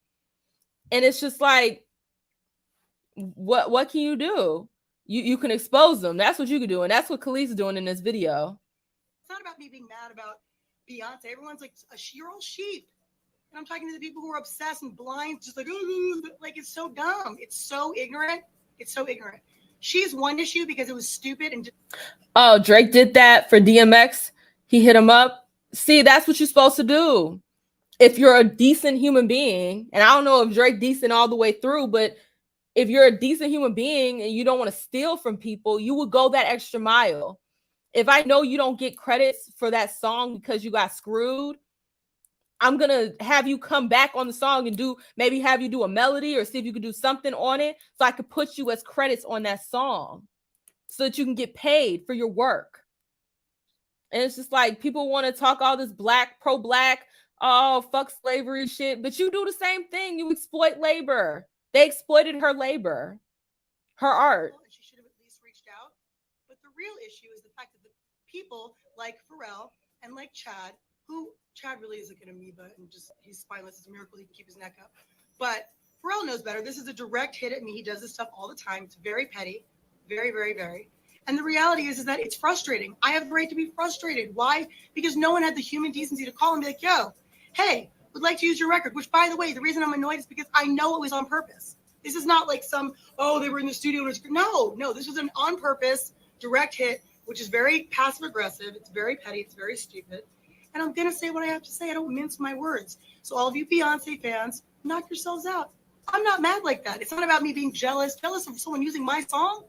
And it's just like, what can you do? You can expose them. That's what you can do. And that's what Khalees is doing in this video. It's not about me being mad about Beyonce. Everyone's like, you're all sheep. And I'm talking to the people who are obsessed and blind, just like, like, it's so dumb. It's so ignorant. It's so ignorant. She's one issue because it was stupid. And oh, Drake did that for DMX. He hit him up. See, that's what you're supposed to do. If you're a decent human being, and I don't know if Drake decent all the way through, but if you're a decent human being and you don't want to steal from people, you would go that extra mile. If I know you don't get credits for that song because you got screwed, I'm going to have you come back on the song and maybe have you do a melody or see if you could do something on it so I could put you as credits on that song so that you can get paid for your work. And it's just like, people want to talk all this pro-Black, oh, fuck slavery shit, but you do the same thing. You exploit labor. They exploited her labor, her art. And she should have at least reached out. But the real issue is the fact that the people like Pharrell and like Chad, who Chad really is like an amoeba and just he's spineless. It's a miracle he can keep his neck up. But Pharrell knows better. This is a direct hit at me. He does this stuff all the time. It's very petty, very, very, very. And the reality is that it's frustrating. I have the right to be frustrated. Why? Because no one had the human decency to call and be like, yo, hey, would like to use your record, which, by the way, the reason I'm annoyed is because I know it was on purpose. This is not like they were in the studio. No, this was an on purpose direct hit, which is very passive aggressive. It's very petty. It's very stupid. And I'm going to say what I have to say. I don't mince my words. So all of you Beyonce fans, knock yourselves out. I'm not mad like that. It's not about me being jealous of someone using my song.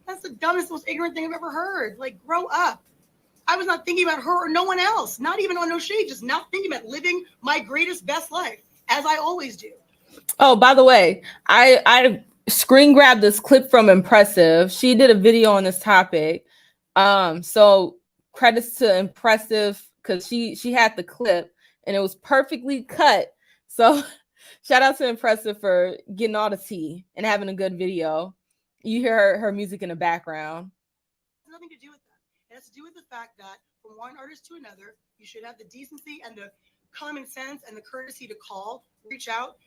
That's the dumbest, most ignorant thing I've ever heard. Like, grow up. I was not thinking about her or no one else. Not even on No Shade. Just not thinking about living my greatest, best life, as I always do. Oh, by the way, I screen grabbed this clip from Impressive. She did a video on this topic. So credits to Impressive because she had the clip and it was perfectly cut. So shout out to Impressive for getting all the tea and having a good video. You hear her music in the background. It has nothing to do with that. It has to do with the fact that from one artist to another, you should have the decency and the common sense and the courtesy to call, reach out,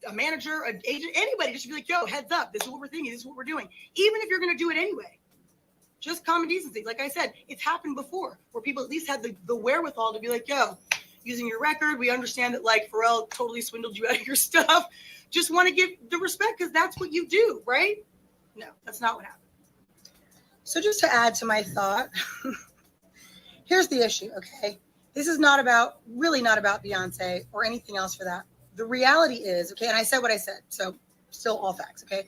a manager, an agent, anybody, just be like, yo, heads up, this is what we're thinking, this is what we're doing. Even if you're going to do it anyway, just common decency. Like I said, it's happened before where people at least had the wherewithal to be like, yo, using your record, we understand that like Pharrell totally swindled you out of your stuff. Just want to give the respect because that's what you do, right? No, that's not what happened. So just to add to my thought, here's the issue, okay? This is really not about Beyonce or anything else for that. The reality is, okay, and I said what I said, so still all facts, okay?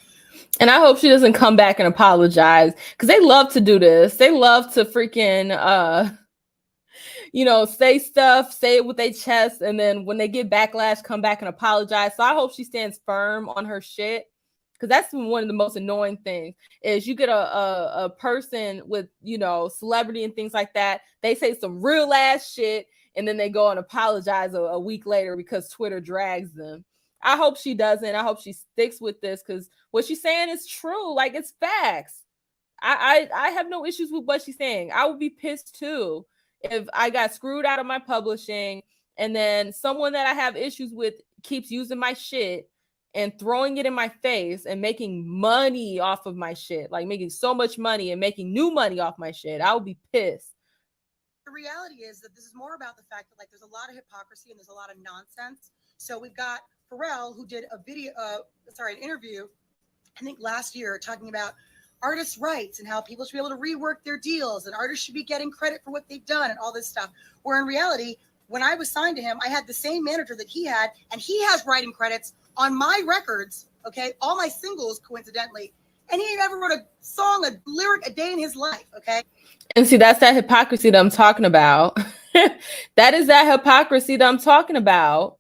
And I hope she doesn't come back and apologize, because they love to do this. They love to freaking, say stuff, say it with their chest, and then when they get backlash, come back and apologize. So I hope she stands firm on her shit, because that's one of the most annoying things is you get a person with, celebrity and things like that. They say some real ass shit, and then they go and apologize a week later because Twitter drags them. I hope she doesn't. I hope she sticks with this, because what she's saying is true. Like, it's facts. I have no issues with what she's saying. I would be pissed too if I got screwed out of my publishing and then someone that I have issues with keeps using my shit and throwing it in my face and making money off of my shit, like making so much money and making new money off my shit. I would be pissed. The reality is that this is more about the fact that, like, there's a lot of hypocrisy and there's a lot of nonsense. So we've got Pharrell, who did an interview, I think last year, talking about artists' rights and how people should be able to rework their deals and artists should be getting credit for what they've done and all this stuff. Where in reality, when I was signed to him, I had the same manager that he had, and he has writing credits on my records, okay? All my singles, coincidentally. And he never wrote a song, a lyric a day in his life, okay? And see, that's that hypocrisy that I'm talking about. That is that hypocrisy that I'm talking about.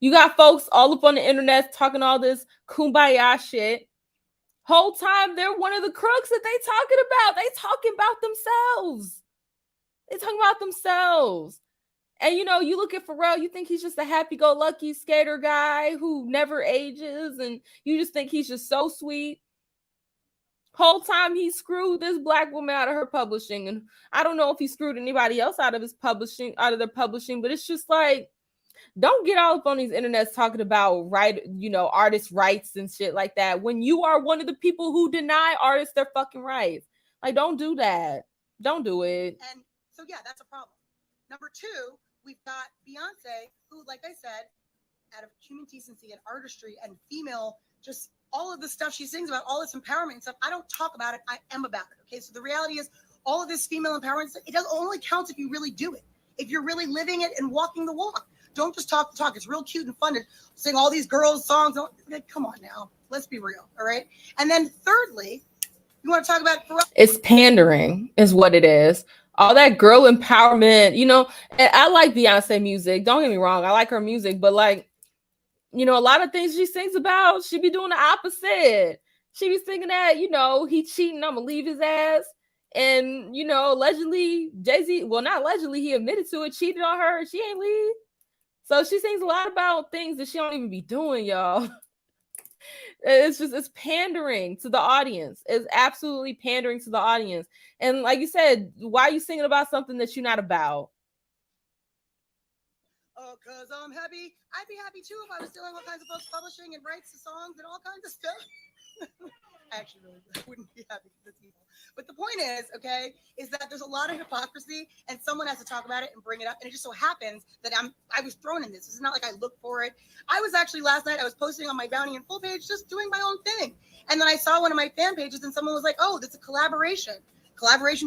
You got folks all up on the internet talking all this kumbaya shit. Whole time they're one of the crooks that they talking about. They talking about themselves. They talking about themselves. And you look at Pharrell, you think he's just a happy-go-lucky skater guy who never ages, and you just think he's just so sweet. Whole time he screwed this black woman out of her publishing, and I don't know if he screwed anybody else out of their publishing, but it's just like, don't get all up on these internets talking about artist rights and shit like that when you are one of the people who deny artists their fucking rights. Like, don't do that. Don't do it. And so, yeah, that's a problem. Number two, we've got Beyonce, who, like I said, out of human decency and artistry and female, just all of the stuff she sings about, all this empowerment and stuff, I don't talk about it. I am about it. Okay, so the reality is all of this female empowerment stuff, it doesn't only counts if you really do it. If you're really living it and walking the walk. Don't just talk the talk. It's real cute and fun to sing all these girls' songs. Come on now. Let's be real. All right. And then thirdly, you want to talk about it's pandering is what it is. All that girl empowerment, and I like Beyonce music. Don't get me wrong. I like her music, but like, a lot of things she sings about, she be doing the opposite. She be singing that, he cheating, I'm gonna leave his ass. And, allegedly Jay-Z, well, not allegedly, he admitted to it, cheated on her, and she ain't leave. So she sings a lot about things that she don't even be doing, y'all. It's pandering to the audience. It's absolutely pandering to the audience. And like you said, why are you singing about something that you're not about? Oh, because I'm happy. I'd be happy too if I was stealing all kinds of folks publishing and rights to songs and all kinds of stuff. I actually really wouldn't be happy because it's evil. But the point is that there's a lot of hypocrisy and someone has to talk about it and bring it up. And it just so happens that I was thrown in this. It's not like I looked for it. I was actually last night, I was posting on my Bounty and Full page, just doing my own thing. And then I saw one of my fan pages and someone was like, oh, that's a collaboration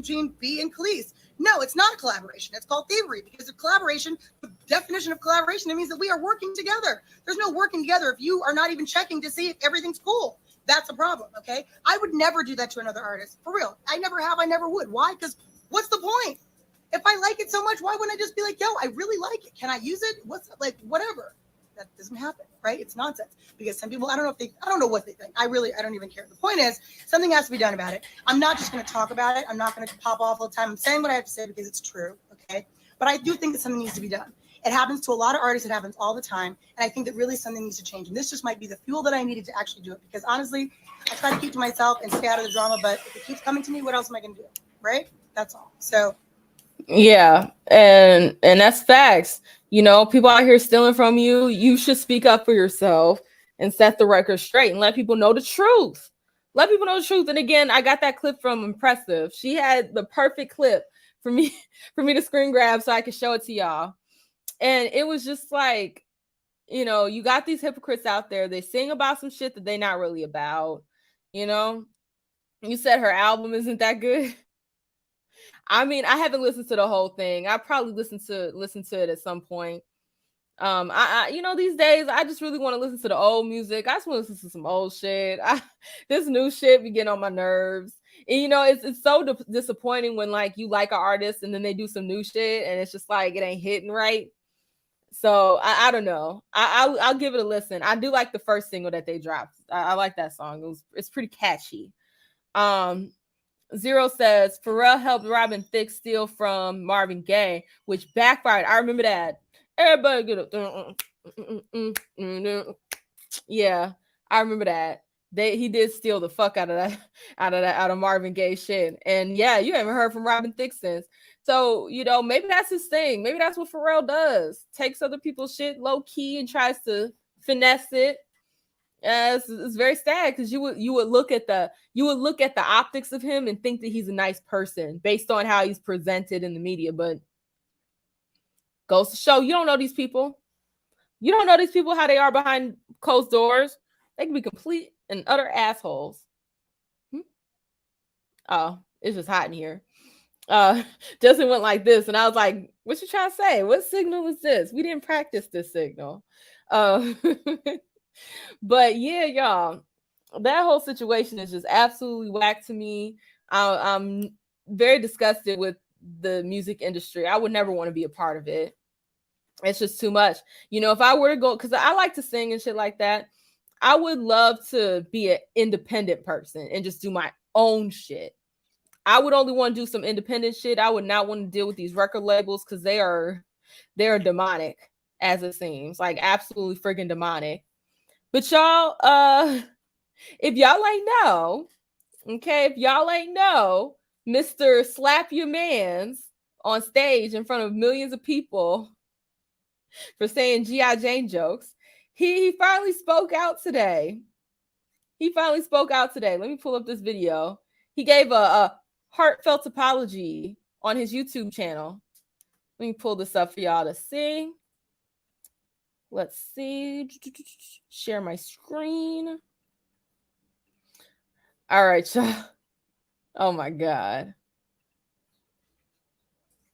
between B and Khalees. No, it's not a collaboration. It's called thievery because of collaboration. The definition of collaboration, it means that we are working together. There's no working together if you are not even checking to see if everything's cool. That's a problem, okay? I would never do that to another artist, for real. I never have, I never would. Why? Because what's the point? If I like it so much, why wouldn't I just be like, yo, I really like it. Can I use it? Whatever. That doesn't happen, right? It's nonsense. Because some people, I don't know what they think. I don't even care. The point is, something has to be done about it. I'm not just going to talk about it. I'm not going to pop off all the time. I'm saying what I have to say because it's true, okay? But I do think that something needs to be done. It happens to a lot of artists. It happens all the time. And I think that really something needs to change. And this just might be the fuel that I needed to actually do it. Because honestly, I try to keep to myself and stay out of the drama. But if it keeps coming to me, what else am I going to do? Right? That's all. So. Yeah. And that's facts. People out here stealing from you. You should speak up for yourself and set the record straight and let people know the truth. Let people know the truth. And again, I got that clip from Impressive. She had the perfect clip for me to screen grab so I could show it to y'all. And it was just like, you got these hypocrites out there. They sing about some shit that they're not really about. You said her album isn't that good. I mean, I haven't listened to the whole thing. I probably listen to it at some point. These days I just really want to listen to the old music. I just want to listen to some old shit. This new shit be getting on my nerves. And it's so disappointing when like you like an artist and then they do some new shit and it's just like it ain't hitting right. So I don't know. I'll give it a listen. I do like the first single that they dropped. I like that song. It's pretty catchy. Zero says Pharrell helped Robin Thicke steal from Marvin Gaye, which backfired. I remember that. Everybody get up. Yeah, I remember that. He did steal the fuck out of Marvin Gaye shit. And yeah, you haven't heard from Robin Thicke since. So, maybe that's his thing. Maybe that's what Pharrell does. Takes other people's shit low key and tries to finesse it. It's very sad because you would look at the optics of him and think that he's a nice person based on how he's presented in the media, but goes to show you don't know these people. You don't know these people how they are behind closed doors. They can be complete and utter assholes. Oh, it's just hot in here. Justin went like this, and I was like, "What you trying to say? What signal is this? We didn't practice this signal." But yeah, y'all, that whole situation is just absolutely whack to me. I'm very disgusted with the music industry. I would never want to be a part of it. It's just too much. If I were to go, because I like to sing and shit like that, I would love to be an independent person and just do my own shit. I would only want to do some independent shit. I would not want to deal with these record labels because they're demonic, as it seems. Like absolutely freaking demonic. But y'all, if y'all ain't know, okay, if y'all ain't know, Mr. Slap Your Mans on stage in front of millions of people for saying G.I. Jane jokes, he finally spoke out today. Let me pull up this video. He gave a heartfelt apology on his YouTube channel. Let me pull this up for y'all to see. Let's see. Share my screen. All right, y'all. Oh my God.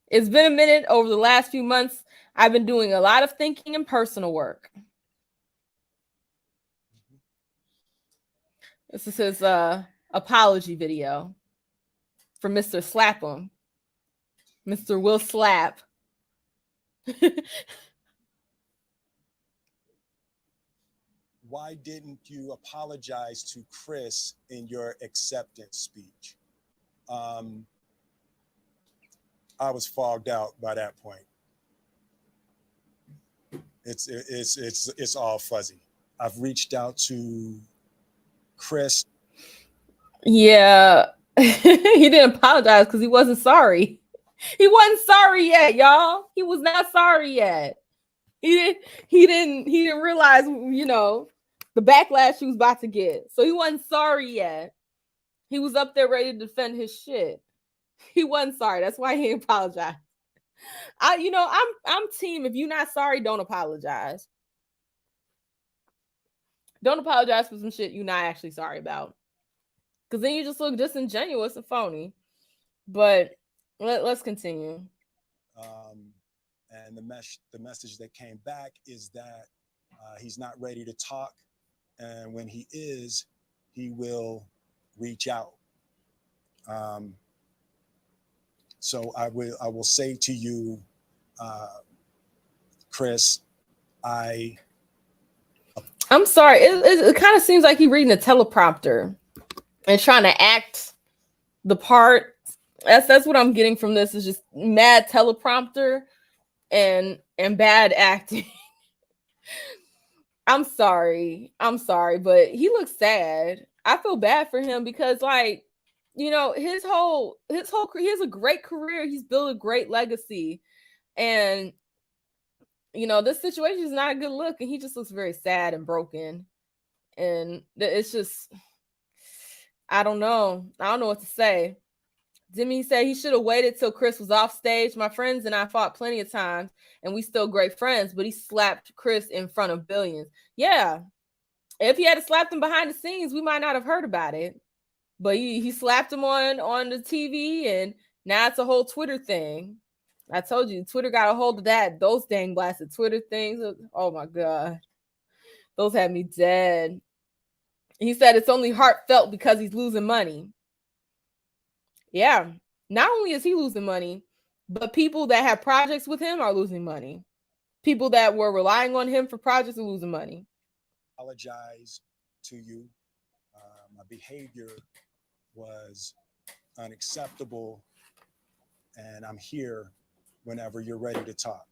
It's been a minute. Over the last few months, I've been doing a lot of thinking and personal work. This is his apology video for Mr. Slap'em. Mr. Will Slap. Why didn't you apologize to Chris in your acceptance speech? I was fogged out by that point. It's all fuzzy. I've reached out to Chris. Yeah, he didn't apologize because he wasn't sorry. He wasn't sorry yet, y'all. He was not sorry yet. He didn't realize, the backlash he was about to get. So he wasn't sorry yet. He was up there ready to defend his shit. He wasn't sorry. That's why he apologized. I'm team. If you're not sorry, don't apologize. Don't apologize for some shit you're not actually sorry about. Because then you just look disingenuous and phony. But let's continue. And the message that came back is that he's not ready to talk. And when he is, he will reach out. So I will say to you, Chris, I'm sorry. It kind of seems like he's reading a teleprompter and trying to act the part. That's what I'm getting from this, is just mad teleprompter and bad acting. I'm sorry, but he looks sad. I feel bad for him because, like, his whole he has a great career. He's built a great legacy, and this situation is not a good look, and he just looks very sad and broken. And it's just, I don't know what to say. Demi said he should have waited till Chris was off stage. My friends and I fought plenty of times, and we still great friends, but he slapped Chris in front of billions. Yeah. If he had slapped him behind the scenes, we might not have heard about it. But he slapped him on the TV, and now it's a whole Twitter thing. I told you, Twitter got a hold of that. Those dang blasted Twitter things. Oh my God. Those had me dead. He said it's only heartfelt because he's losing money. Yeah. Not only is he losing money, but people that have projects with him are losing money. People that were relying on him for projects are losing money. Apologize to you. My behavior was unacceptable, and I'm here whenever you're ready to talk.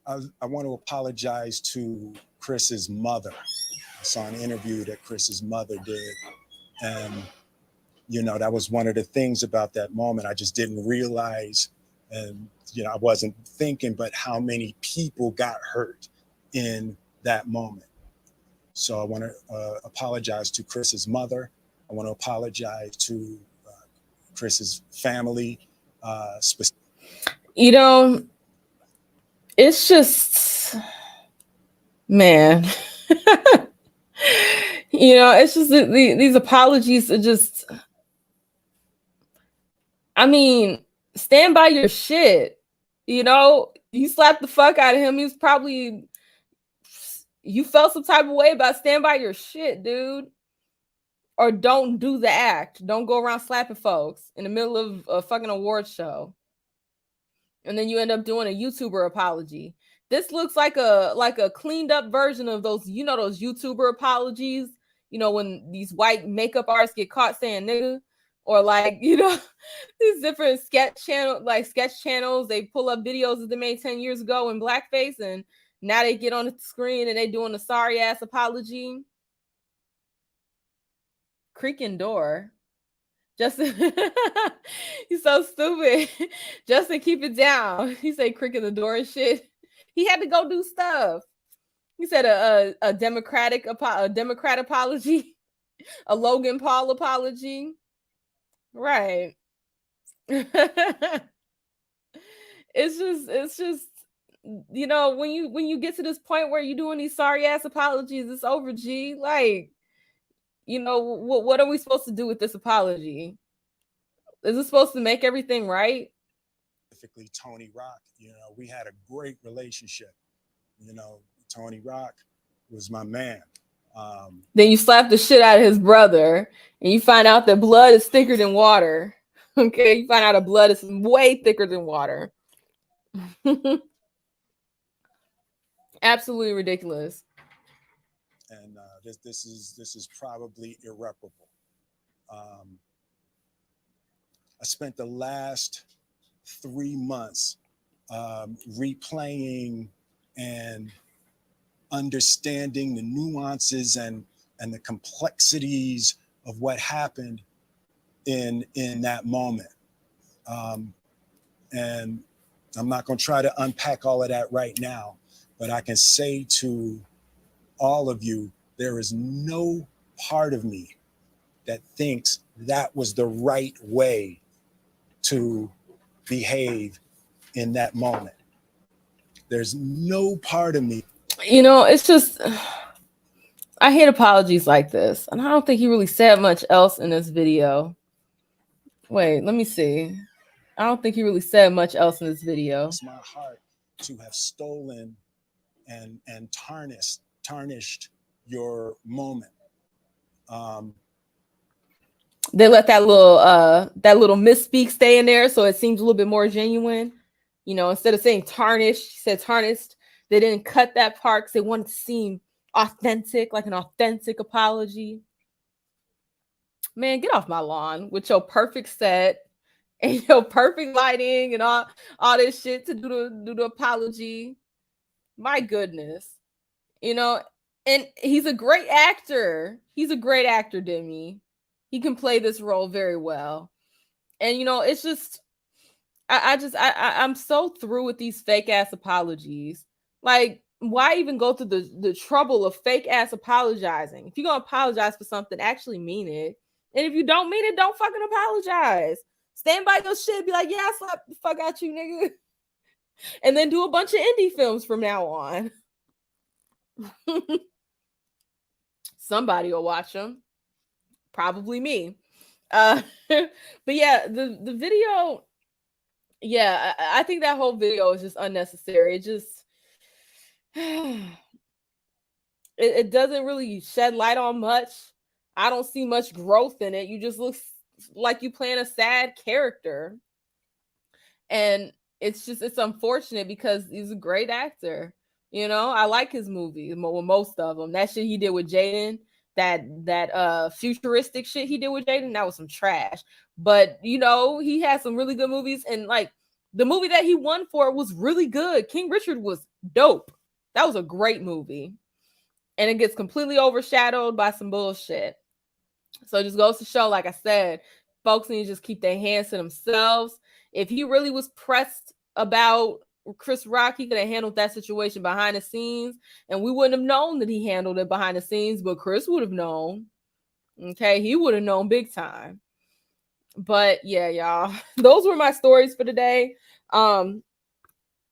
I want to apologize to Chris's mother. I saw an interview that Chris's mother did, and you know, that was one of the things about that moment. I just didn't realize, and you know, I wasn't thinking, but how many people got hurt in that moment. So I want to apologize to Chris's mother. I want to apologize to Chris's family. You know, it's just, man. You know, it's just these apologies are just, I mean, stand by your shit. You know, you slapped the fuck out of him. He was probably, you felt some type of way about stand by your shit, dude. Or don't do the act. Don't go around slapping folks in the middle of a fucking award show. And then you end up doing a YouTuber apology. This looks like a cleaned up version of those, you know, those YouTuber apologies. You know, when these white makeup artists get caught saying nigga, or like, you know, these different sketch channels, they pull up videos that they made 10 years ago in blackface, and now they get on the screen and they doing a sorry ass apology. Creaking door. Justin, he's so stupid. Justin, keep it down. He said creaking the door and shit. He had to go do stuff. He said a Democrat apology, a Logan Paul apology. Right. It's just, you know, when you get to this point where you're doing these sorry ass apologies, it's over, G. Like, you know, what are we supposed to do with this apology? Is it supposed to make everything right? Specifically, Tony Rock, you know, we had a great relationship. You know, Tony Rock was my man. Then you slap the shit out of his brother, and you find out that blood is thicker than water. Okay, you find out that blood is way thicker than water. Absolutely ridiculous. And this is probably irreparable. I spent the last 3 months replaying and understanding the nuances and the complexities of what happened in that moment. And I'm not going to try to unpack all of that right now, but I can say to all of you, there is no part of me that thinks that was the right way to behave in that moment. There's no part of me. You know, it's just, I hate apologies like this. And I don't think he really said much else in this video. Wait, let me see. I don't think he really said much else in this video. It's my heart to have stolen and tarnished your moment. They let that little misspeak stay in there, so it seems a little bit more genuine. You know, instead of saying tarnished, he said tarnished. They didn't cut that part because they wanted to seem authentic, like an authentic apology. Man, get off my lawn with your perfect set and your perfect lighting and all this shit to do the apology. My goodness. You know, and he's a great actor. He's a great actor, Demi. He can play this role very well. And, you know, it's just, I'm so through with these fake ass apologies. Like, why even go through the trouble of fake ass apologizing? If you're going to apologize for something, actually mean it. And if you don't mean it, don't fucking apologize. Stand by your shit. Be like, yeah, I slapped the fuck out you, nigga. And then do a bunch of indie films from now on. Somebody will watch them. Probably me. But yeah, the video, yeah, I think that whole video is just unnecessary. It just it doesn't really shed light on much. I don't see much growth in it. You just look like you playing a sad character. And it's unfortunate because he's a great actor. You know, I like his movies, most of them. That shit he did with Jaden, that futuristic shit he did with Jaden, that was some trash. But you know, he had some really good movies, and like the movie that he won for was really good. King Richard was dope. That was a great movie. And it gets completely overshadowed by some bullshit. So it just goes to show, like I said, folks need to just keep their hands to themselves. If he really was pressed about Chris Rock, he could have handled that situation behind the scenes, and we wouldn't have known that he handled it behind the scenes, but Chris would have known. Okay, he would have known big time. But yeah, y'all, those were my stories for today. Tiny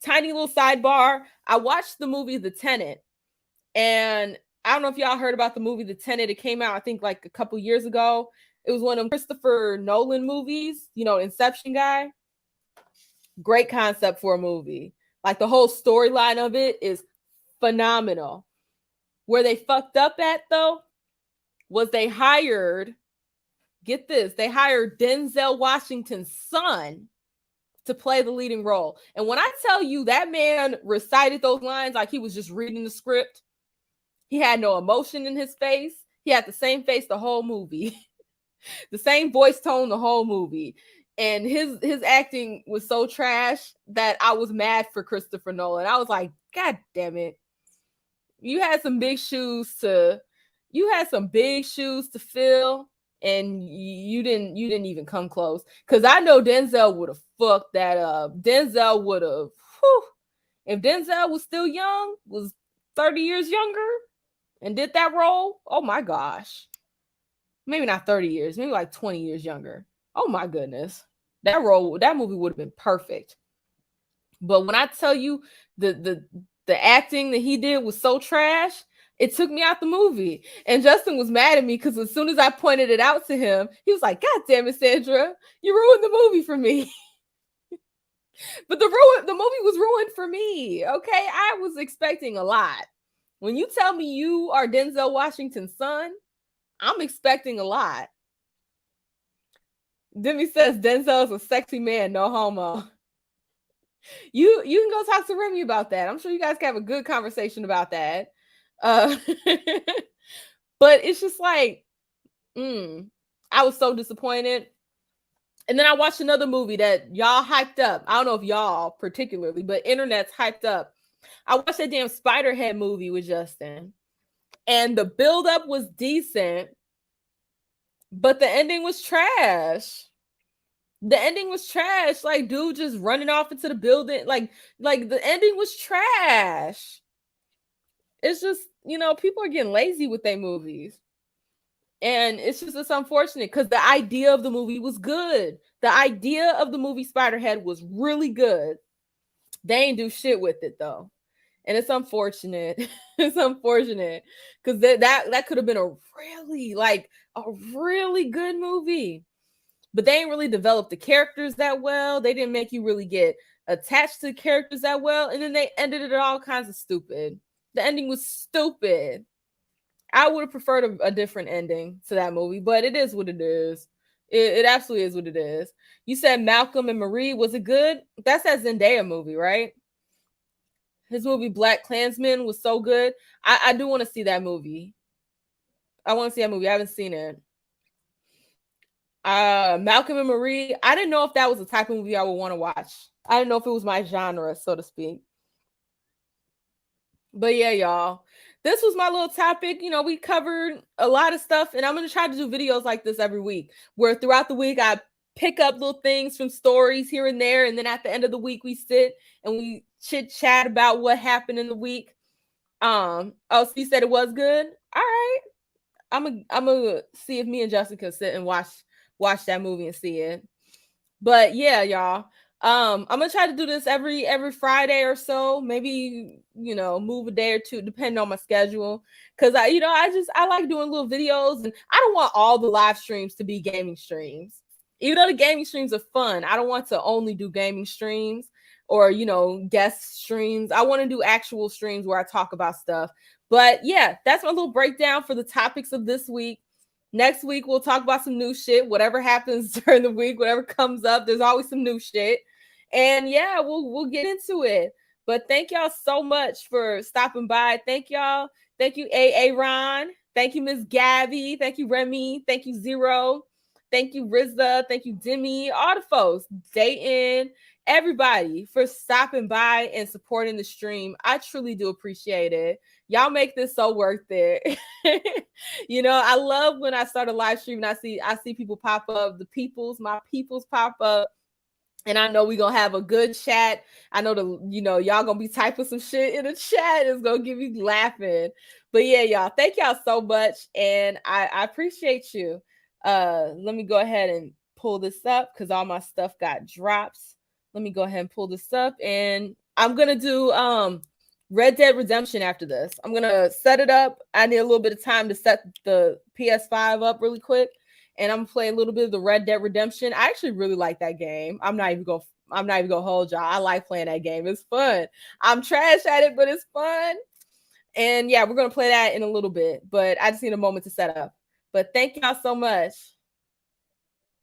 little sidebar. I watched the movie The Tenant, and I don't know if y'all heard about the movie The Tenant. It came out, I think, like a couple years ago. It was one of them Christopher Nolan movies, you know, Inception guy. Great concept for a movie. Like the whole storyline of it is phenomenal. Where they fucked up at, though, was they hired, get this, they hired Denzel Washington's son to play the leading role. And when I tell you that man recited those lines like he was just reading the script, he had no emotion in his face. He had the same face the whole movie. The same voice tone the whole movie. And his acting was so trash that I was mad for Christopher Nolan. I was like, God damn it. You had some big shoes to fill, and you didn't even come close. Because I know Denzel would have fucked that up. Denzel would have, if Denzel was still young, was 30 years younger, and did that role, oh my gosh. Maybe not 30 years, maybe like 20 years younger. Oh my goodness. That movie would have been perfect. But when I tell you the acting that he did was so trash, it took me out the movie. And Justin was mad at me because as soon as I pointed it out to him, he was like, God damn it, Sandra, you ruined the movie for me. But the movie was ruined for me. Okay. I was expecting a lot. When you tell me you are Denzel Washington's son, I'm expecting a lot. Demi says Denzel is a sexy man, no homo. You can go talk to Remy about that. I'm sure you guys can have a good conversation about that. But it's just like, I was so disappointed. And then I watched another movie that y'all hyped up. I don't know if y'all particularly, but internet's hyped up. I watched that damn Spiderhead movie with Justin. And the buildup was decent, but the ending was trash. The ending was trash. Like, dude just running off into the building. Like the ending was trash. It's just, you know, people are getting lazy with their movies. And it's unfortunate because the idea of the movie was good. The idea of the movie Spiderhead was really good. They ain't do shit with it though. And it's unfortunate. It's unfortunate because that could have been a really good movie. But they ain't really developed the characters that well. They didn't make you really get attached to the characters that well. And then they ended it all kinds of stupid. The ending was stupid. I would have preferred a different ending to that movie, but it is what it is. It absolutely is what it is. You said Malcolm and Marie. Was it good? That's that Zendaya movie, right? His movie Black Klansman was so good. I do want to see that movie. I want to see that movie. I haven't seen it. Malcolm and Marie. I didn't know if that was the type of movie I would want to watch. I didn't know if it was my genre, so to speak. But yeah, y'all. This was my little topic. You know, we covered a lot of stuff, and I'm going to try to do videos like this every week, where throughout the week I pick up little things from stories here and there, and then at the end of the week we sit and we chit chat about what happened in the week. Oh, so you said it was good? All right. I'm gonna see if me and Justin can sit and watch that movie and see it. But yeah, y'all. I'm gonna try to do this every Friday or so. Maybe, move a day or two depending on my schedule. Cause I like doing little videos, and I don't want all the live streams to be gaming streams. Even though the gaming streams are fun, I don't want to only do gaming streams or guest streams. I want to do actual streams where I talk about stuff. But yeah, that's my little breakdown for the topics of this week. Next week we'll talk about some new shit. Whatever happens during the week, whatever comes up, there's always some new shit. And yeah, we'll get into it. But thank y'all so much for stopping by. Thank y'all. Thank you, Ron. Thank you, Miss Gabby. Thank you, Remy. Thank you, Zero. Thank you, Rizza. Thank you, Demi. All the folks, Dayton, everybody for stopping by and supporting the stream. I truly do appreciate it. Y'all make this so worth it. I love when I start a live stream and I see people pop up, my peoples pop up. And I know we're going to have a good chat. I know y'all going to be typing some shit in the chat. It's going to give you laughing. But yeah, y'all, thank y'all so much. And I appreciate you. Let me go ahead and pull this up because all my stuff got drops. Let me go ahead and pull this up. And I'm going to do Red Dead Redemption after this. I'm going to set it up. I need a little bit of time to set the PS5 up really quick. And I'm playing a little bit of the Red Dead Redemption. I actually really like that game. I'm not even gonna hold y'all. I like playing that game. It's fun. I'm trash at it, but it's fun. And yeah, we're gonna play that in a little bit. But I just need a moment to set up. But thank y'all so much.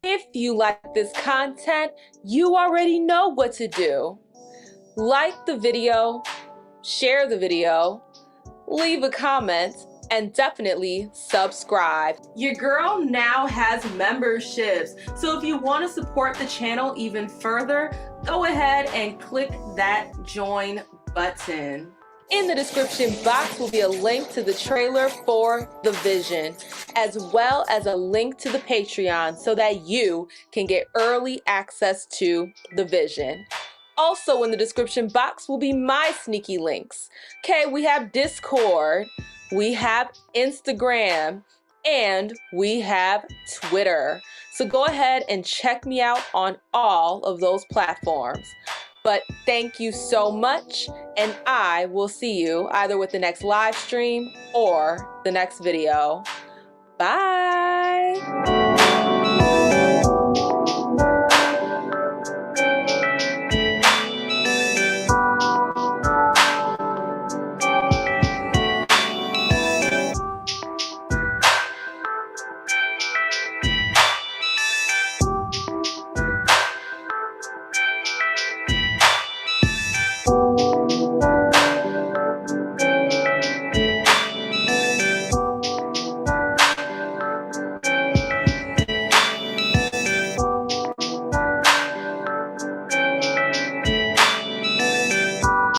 If you like this content, you already know what to do. Like the video, share the video, leave a comment, and definitely subscribe. Your girl now has memberships. So if you want to support the channel even further, go ahead and click that join button. In the description box will be a link to the trailer for The Vision, as well as a link to the Patreon so that you can get early access to The Vision. Also in the description box will be my sneaky links. Okay, we have Discord, we have Instagram, and we have Twitter. So go ahead and check me out on all of those platforms. But thank you so much, and I will see you either with the next live stream or the next video. Bye!